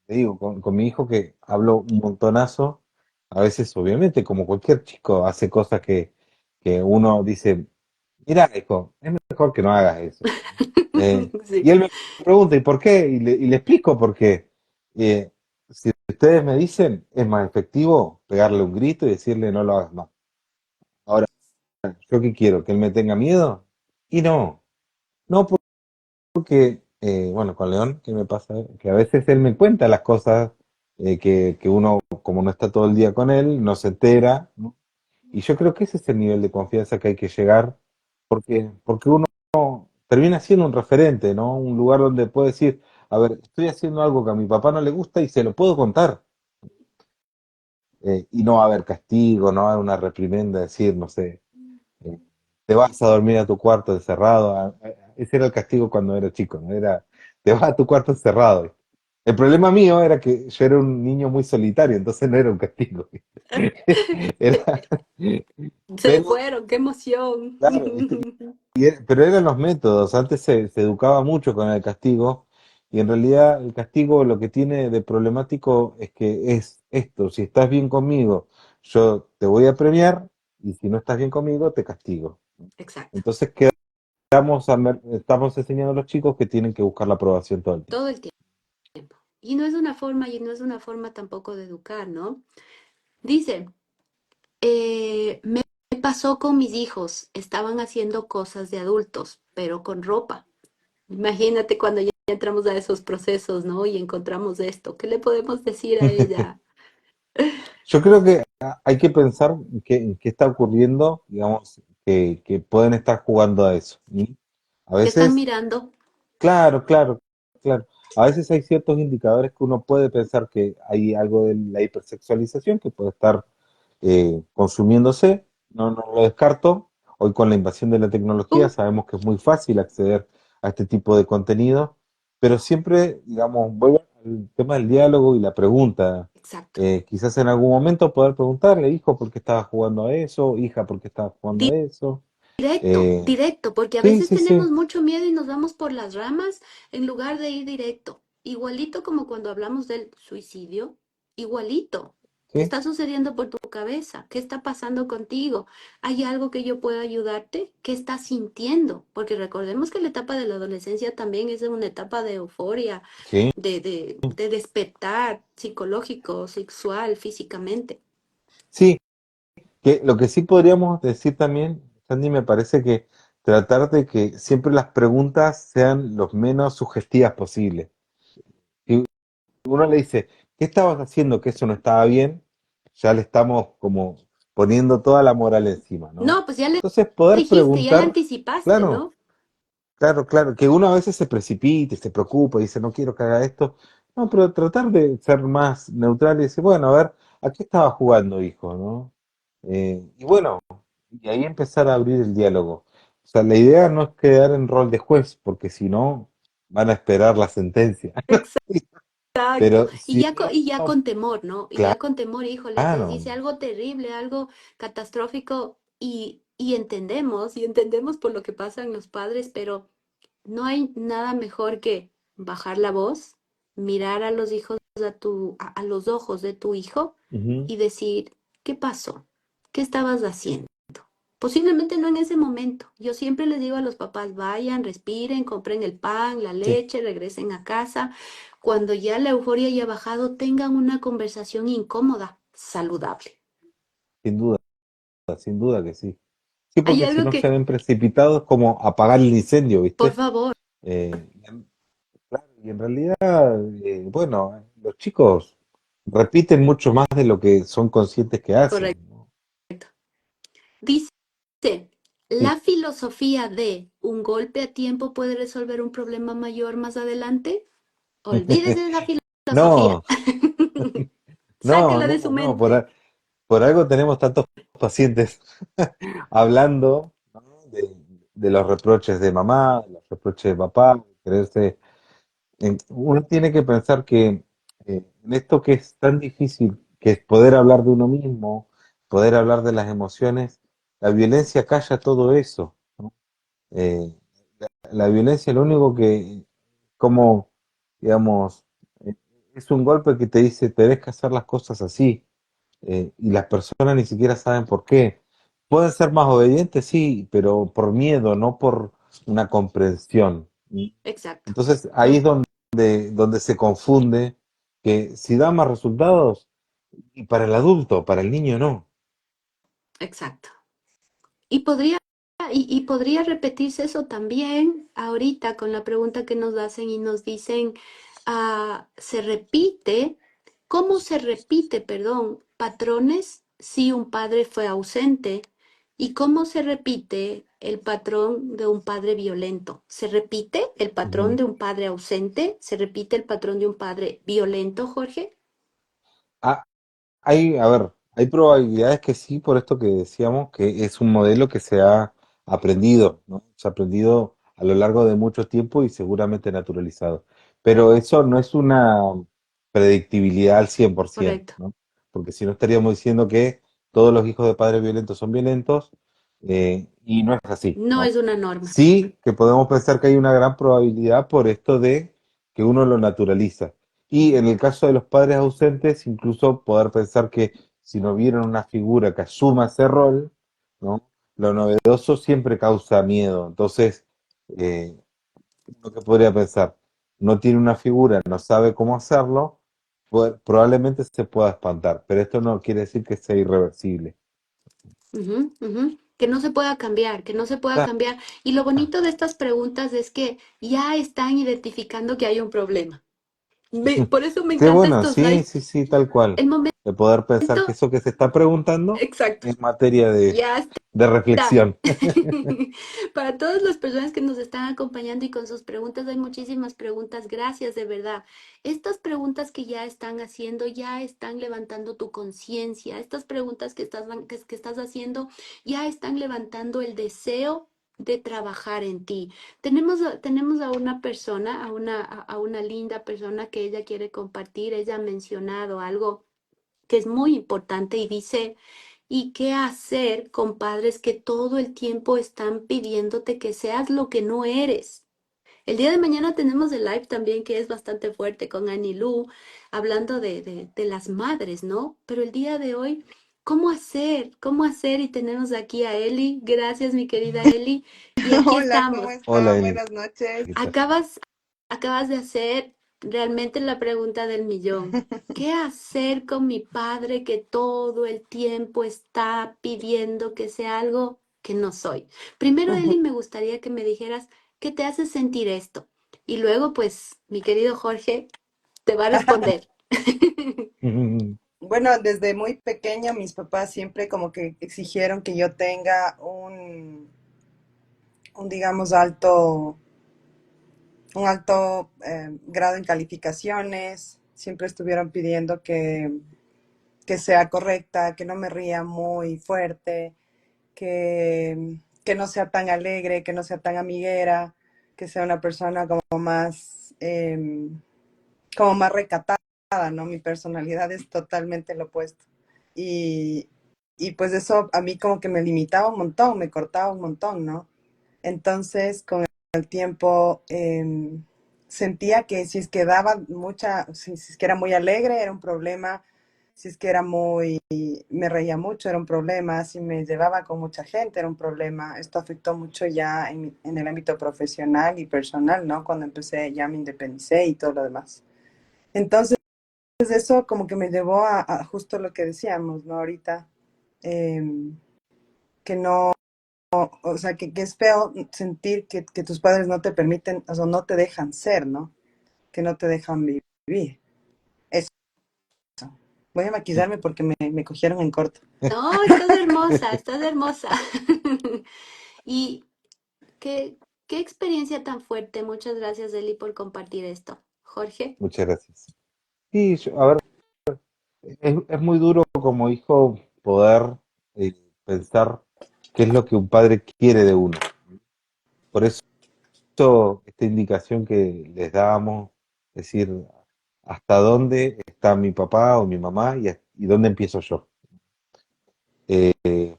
te digo, con mi hijo que hablo un montonazo, a veces, obviamente, como cualquier chico, hace cosas que uno dice, mira, hijo, es mejor que no hagas eso. Y Sí. él me pregunta, ¿y por qué? Y le explico por qué. Eh, si ustedes me dicen, es más efectivo pegarle un grito y decirle no lo hagas más. Ahora, ¿yo qué quiero? ¿Que él me tenga miedo? Y no, no porque, bueno, con León, ¿qué me pasa? Que a veces él me cuenta las cosas, que uno, como no está todo el día con él, no se entera, ¿no? Y yo creo que ese es el nivel de confianza que hay que llegar, porque uno termina siendo un referente, ¿no? Un lugar donde puede decir, a ver, estoy haciendo algo que a mi papá no le gusta y se lo puedo contar. Y no va a haber castigo, no va a haber una reprimenda, decir, no sé, eh, te vas a dormir a tu cuarto encerrado. Ese era el castigo cuando era chico, ¿no? Era, te vas a tu cuarto encerrado. El problema mío era que yo era un niño muy solitario, entonces no era un castigo. Era, Se pero, fueron, qué emoción. claro, ¿viste? Pero eran los métodos, antes se educaba mucho con el castigo y en realidad el castigo lo que tiene de problemático es que es esto, si estás bien conmigo, yo te voy a premiar, y si no estás bien conmigo, te castigo. exacto. Entonces estamos enseñando a los chicos que tienen que buscar la aprobación todo el tiempo. Todo el tiempo. Y no es una forma, y no es una forma tampoco de educar, ¿no? Dice, me pasó con mis hijos, estaban haciendo cosas de adultos, pero con ropa. Imagínate cuando ya entramos a esos procesos, ¿no? Y encontramos esto. ¿Qué le podemos decir a ella? Yo creo que hay que pensar en qué está ocurriendo, digamos, que pueden estar jugando a eso. ¿Sí? A ¿Qué están veces, mirando? claro, claro, claro. A veces hay ciertos indicadores que uno puede pensar que hay algo de la hipersexualización que puede estar consumiéndose. No, no lo descarto. Hoy con la invasión de la tecnología Uh, sabemos que es muy fácil acceder a este tipo de contenido, pero siempre, digamos, vuelvo al tema del diálogo y la pregunta. exacto. Quizás en algún momento poder preguntarle, hijo, ¿por qué estabas jugando a eso? Hija, ¿por qué estabas jugando a eso? Directo, Eh, directo, porque a sí, veces sí, sí, tenemos mucho miedo y nos vamos por las ramas en lugar de ir directo. Igualito como cuando hablamos del suicidio, igualito. ¿Qué sí, está sucediendo por tu cabeza? ¿Qué está pasando contigo? ¿Hay algo que yo pueda ayudarte? ¿Qué estás sintiendo? Porque recordemos que la etapa de la adolescencia también es una etapa de euforia, sí. de despertar psicológico, sexual, físicamente. Sí, que lo que sí podríamos decir también, Sandy, me parece que tratar de que siempre las preguntas sean lo menos sugestivas posible. Si uno le dice, ¿qué estabas haciendo que eso no estaba bien? Ya le estamos como poniendo toda la moral encima, ¿no? No, pues ya le Entonces, poder dijiste, ya le preguntar, anticipaste, claro, ¿no? claro, claro, que uno a veces se precipita y se preocupa y dice, no quiero que haga esto. No, pero tratar de ser más neutral y decir, bueno, a ver, ¿a qué estaba jugando, hijo, no? Y bueno, y ahí empezar a abrir el diálogo. O sea, la idea no es quedar en rol de juez, porque si no, van a esperar la sentencia. Exacto. Pero si Y ya uno, con temor, ¿no? Y ya con temor, híjole, les claro, dice algo terrible, algo catastrófico y entendemos por lo que pasan los padres, pero no hay nada mejor que bajar la voz, mirar a los hijos, a los ojos de tu hijo ujú, y decir, ¿qué pasó? ¿Qué estabas haciendo? Posiblemente no en ese momento. Yo siempre les digo a los papás, vayan, respiren, compren el pan, la sí, leche, regresen a casa. Cuando ya la euforia haya bajado, tengan una conversación incómoda, saludable. sin duda que sí. Sí, Hay porque si algo no se que, ven precipitados como apagar el incendio, por ¿viste? favor, Eh, Claro, y en realidad, bueno, los chicos repiten mucho más de lo que son conscientes que hacen, correcto. ¿no? Dice, Sí. la filosofía de un golpe a tiempo puede resolver un problema mayor más adelante. Olvídese de esa filosofía. No, Sáquela de su no, mente. por algo tenemos tantos pacientes hablando, ¿no? de los reproches de mamá, de los reproches de papá, creerse. Uno tiene que pensar que en esto que es tan difícil, que es poder hablar de uno mismo, poder hablar de las emociones, la violencia calla todo eso, ¿no? Eh, la violencia lo único que, como, digamos, eh, es un golpe que te dice, tenés que hacer las cosas así, y las personas ni siquiera saben por qué. Pueden ser más obedientes, sí, pero por miedo, no por una comprensión. Exacto. Entonces ahí es No, donde se confunde que si da más resultados, y para el adulto, para el niño no. exacto. Y podría, y podría repetirse eso también ahorita con la pregunta que nos hacen y nos dicen, se repite, ¿cómo se repite, perdón, patrones si un padre fue ausente? ¿Y cómo se repite el patrón de un padre violento? ¿Se repite el patrón Ujú. de un padre ausente? ¿Se repite el patrón de un padre violento, Jorge? Ah, a ver, hay probabilidades que sí, por esto que decíamos, que es un modelo que se ha aprendido, ¿no? Se ha aprendido a lo largo de mucho tiempo y seguramente naturalizado. Pero eso no es una predictibilidad al 100%, Correcto. ¿no? Porque si no estaríamos diciendo que todos los hijos de padres violentos son violentos, y no es así, No ¿no? es una norma. Sí que podemos pensar que hay una gran probabilidad por esto de que uno lo naturaliza. Y en el caso de los padres ausentes, incluso poder pensar que si no vieron una figura que asuma ese rol, ¿no? Lo novedoso siempre causa miedo. Entonces, eh, uno que podría pensar, no tiene una figura, no sabe cómo hacerlo, probablemente se pueda espantar, pero esto no quiere decir que sea irreversible. Ujú, ujú. Que no se pueda cambiar, que no se pueda Ah, cambiar. Y lo bonito de estas preguntas es que ya están identificando que hay un problema. Por eso me qué encantan bueno, estos sí, live. sí, sí, tal cual. El momento, De poder pensar que eso que se está preguntando exacto, es materia ya de está. reflexión. Para todas las personas que nos están acompañando y con sus preguntas, hay muchísimas preguntas. Gracias, de verdad. Estas preguntas que ya están haciendo, ya están levantando tu conciencia. Estas preguntas que estás haciendo, ya están levantando el deseo de trabajar en ti. Tenemos a una persona, a una linda persona que ella quiere compartir. Ella ha mencionado algo que es muy importante y dice, ¿y qué hacer con padres que todo el tiempo están pidiéndote que seas lo que no eres? El día de mañana tenemos el live también que es bastante fuerte con Annie Lu, hablando de las madres, ¿no? Pero el día de hoy, ¿cómo hacer? ¿Cómo hacer? Y tenemos aquí a Eli. Gracias, mi querida Eli. Y aquí Hola, ¿cómo estamos. está? Hola, Eli. Buenas noches. ¿Qué tal? Acabas, acabas de hacer realmente la pregunta del millón. ¿Qué hacer con mi padre que todo el tiempo está pidiendo que sea algo que no soy? Primero, Eli, me gustaría que me dijeras qué te hace sentir esto. Y luego, pues, mi querido Jorge te va a responder. Bueno, desde muy pequeña mis papás siempre como que exigieron que yo tenga digamos, un alto grado en calificaciones. Siempre estuvieron pidiendo que sea correcta, que no me ría muy fuerte, que no sea tan alegre, que no sea tan amiguera, que sea una persona como más recatada, ¿no? Mi personalidad es totalmente lo opuesto. Y, y pues eso a mí como que me limitaba un montón, me cortaba un montón, ¿no? Entonces, con el tiempo, sentía que si es que daba si es que era muy alegre, era un problema. Si es que me reía mucho, era un problema. Si me llevaba con mucha gente, era un problema. Esto afectó mucho ya en el ámbito profesional y personal, ¿no? Cuando empecé, ya me independicé y todo lo demás. Entonces, eso como que me llevó a justo lo que decíamos, ¿no? Ahorita, em, que no, o sea, que es feo sentir que tus padres no te permiten, o sea, no te dejan ser, ¿no? Que no te dejan vivir. Eso. Voy a maquillarme porque me cogieron en corto. No, estás hermosa, estás hermosa. Y qué, qué experiencia tan fuerte. Muchas gracias, Eli, por compartir esto. Jorge. Muchas gracias. Y a ver, es muy duro como hijo poder pensar qué es lo que un padre quiere de uno. Por eso esta indicación que les dábamos, es decir, hasta dónde está mi papá o mi mamá y dónde empiezo yo.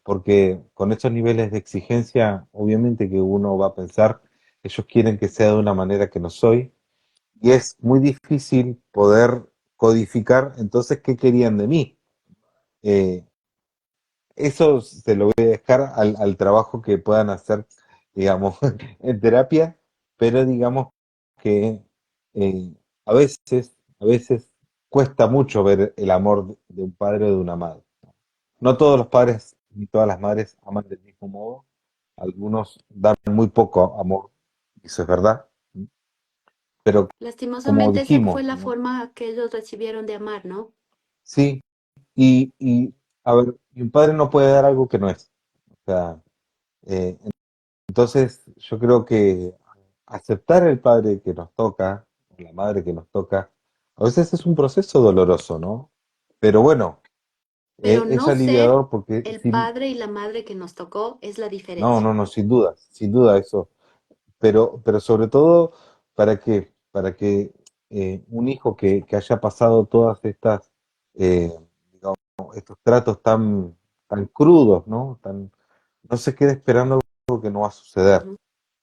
Porque con estos niveles de exigencia, obviamente que uno va a pensar, ellos quieren que sea de una manera que no soy, y es muy difícil poder codificar entonces qué querían de mí. Eh, Eso se lo voy a dejar al trabajo que puedan hacer, digamos, en terapia, pero digamos que eh, a veces cuesta mucho ver el amor de un padre o de una madre. No todos los padres ni todas las madres aman del mismo modo, algunos dan muy poco amor, eso es verdad, pero como Lastimosamente, esa fue dijimos, la ¿no? forma que ellos recibieron de amar, ¿no? Sí, a ver, y un padre no puede dar algo que no es. O sea, eh, entonces yo creo que aceptar el padre que nos toca, o la madre que nos toca, a veces es un proceso doloroso, ¿no? Pero bueno, Pero es no ser aliviador porque el padre y la madre que nos tocó es la no, diferencia. no, no, sin duda eso. Pero sobre todo para que un hijo que haya pasado todas estas, eh, digamos, estos tratos tan crudos, ¿no? No se quede esperando algo que no va a suceder, Ujú.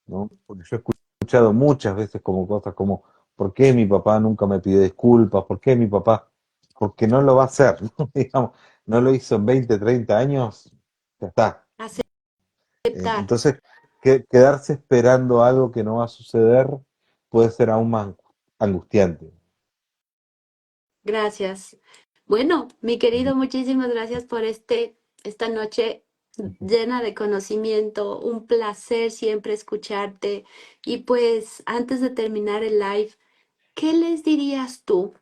¿no? Porque yo he escuchado muchas veces como cosas como, ¿Por qué mi papá nunca me pidió disculpas? ¿Por qué mi papá? Porque no lo va a hacer, ¿no? Digamos, no lo hizo en 20, 30 años, ya está. Aceptar. Entonces, quedarse esperando algo que no va a suceder puede ser aún más angustiante. Gracias. Bueno, mi querido, muchísimas gracias por esta noche llena de conocimiento. Un placer siempre escucharte. Y pues, antes de terminar el live, ¿qué les dirías tú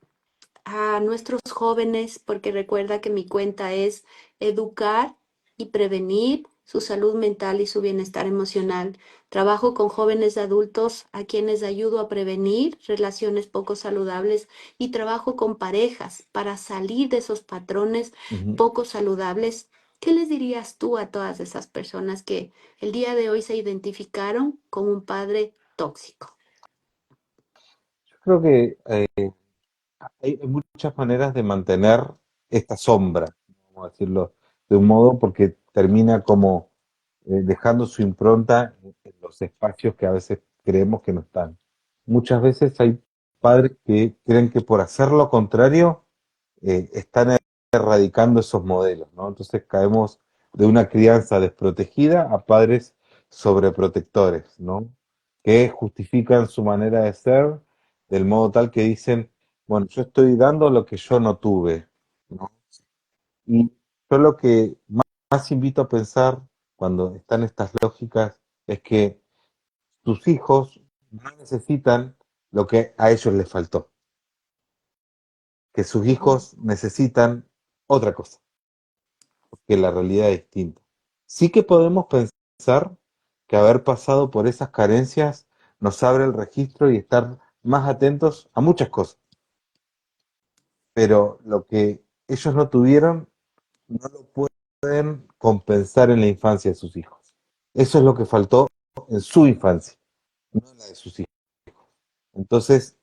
a nuestros jóvenes? Porque recuerda que mi cuenta es educar y prevenir su salud mental y su bienestar emocional. Trabajo con jóvenes adultos a quienes ayudo a prevenir relaciones poco saludables y trabajo con parejas para salir de esos patrones Ujú. poco saludables. ¿Qué les dirías tú a todas esas personas que el día de hoy se identificaron con un padre tóxico? Yo creo que hay muchas maneras de mantener esta sombra, vamos a decirlo de un modo, porque termina como dejando su impronta en los espacios que a veces creemos que no están. Muchas veces hay padres que creen que por hacer lo contrario están erradicando esos modelos, ¿no? Entonces caemos de una crianza desprotegida a padres sobreprotectores, ¿no? Que justifican su manera de ser del modo tal que dicen, bueno, yo estoy dando lo que yo no tuve, ¿no? Y yo lo que más invito a pensar cuando están estas lógicas es que tus hijos no necesitan lo que a ellos les faltó, que sus Mm. hijos necesitan otra cosa, que la realidad es distinta. Sí que podemos pensar que haber pasado por esas carencias nos abre el registro y estar más atentos a muchas cosas, pero lo que ellos no tuvieron no lo pueden compensar en la infancia de sus hijos. Eso es lo que faltó en su infancia, no en la de sus hijos. Entonces,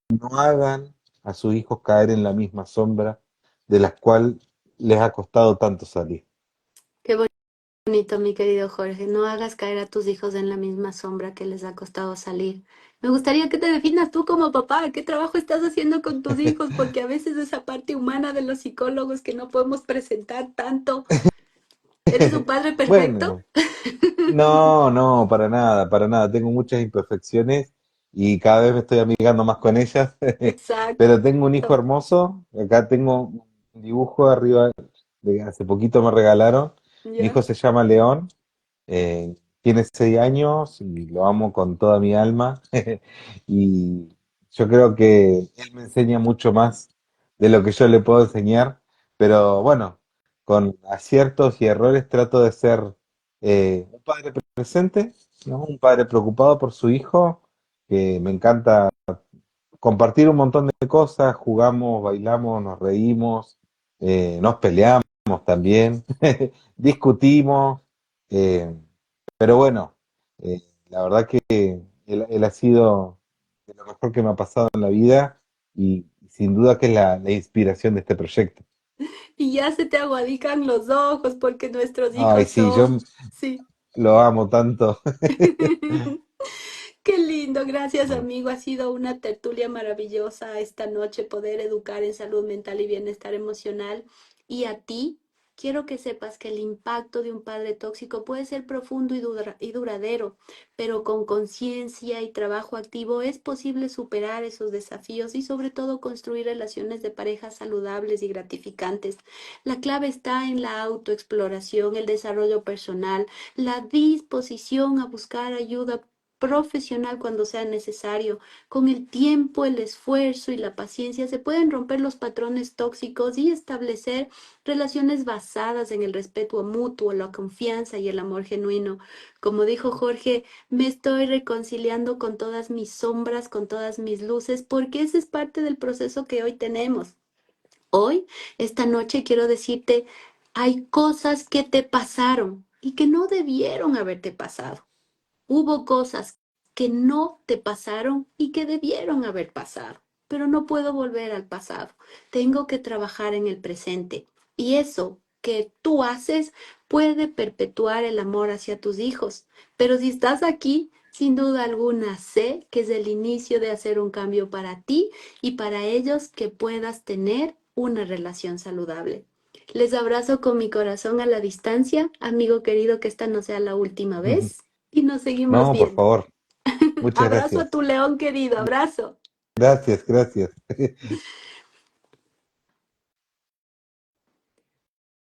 no hagan a sus hijos caer en la misma sombra de la cual les ha costado tanto salir. Qué bonito, mi querido Jorge. No hagas caer a tus hijos en la misma sombra que les ha costado salir. Me gustaría que te definas tú como papá. ¿Qué trabajo estás haciendo con tus hijos? Porque a veces esa parte humana de los psicólogos que no podemos presentar tanto. ¿Eres un padre perfecto? Bueno, no, no, para nada, para nada. Tengo muchas imperfecciones y cada vez me estoy amigando más con ellas. Exacto. Pero tengo un hijo hermoso. Acá tengo un dibujo arriba de hace poquito me regalaron. Mi ¿Ya? hijo se llama León. Tiene 6 años y lo amo con toda mi alma. Y yo creo que él me enseña mucho más de lo que yo le puedo enseñar. Pero bueno, con aciertos y errores trato de ser un padre presente, ¿no? Un padre preocupado por su hijo, que me encanta compartir un montón de cosas, jugamos, bailamos, nos reímos, nos peleamos también, discutimos, eh, pero bueno, la verdad que él ha sido de lo mejor que me ha pasado en la vida y sin duda que es la inspiración de este proyecto. Y ya se te aguadican los ojos porque nuestros Ay, hijos sí, yo son... Sí. lo amo tanto. Qué lindo, gracias amigo. Ha sido una tertulia maravillosa esta noche poder educar en salud mental y bienestar emocional. Y a ti, quiero que sepas que el impacto de un padre tóxico puede ser profundo y duradero, pero con conciencia y trabajo activo es posible superar esos desafíos y sobre todo construir relaciones de pareja saludables y gratificantes. La clave está en la autoexploración, el desarrollo personal, la disposición a buscar ayuda profesional cuando sea necesario. Con el tiempo, el esfuerzo y la paciencia se pueden romper los patrones tóxicos y establecer relaciones basadas en el respeto mutuo, la confianza y el amor genuino. Como dijo Jorge, me estoy reconciliando con todas mis sombras, con todas mis luces, porque ese es parte del proceso que hoy tenemos. Hoy, esta noche, quiero decirte, hay cosas que te pasaron y que no debieron haberte pasado. Hubo cosas que no te pasaron y que debieron haber pasado, pero no puedo volver al pasado. Tengo que trabajar en el presente. Y eso que tú haces puede perpetuar el amor hacia tus hijos. Pero si estás aquí, Sin duda alguna, sé que es el inicio de hacer un cambio para ti y para ellos que puedas tener una relación saludable. Les abrazo con mi corazón a la distancia, amigo querido, que esta no sea la última vez y nos seguimos No, por viendo. favor. Muchas Abrazo a gracias. tu león querido, abrazo. Gracias, gracias.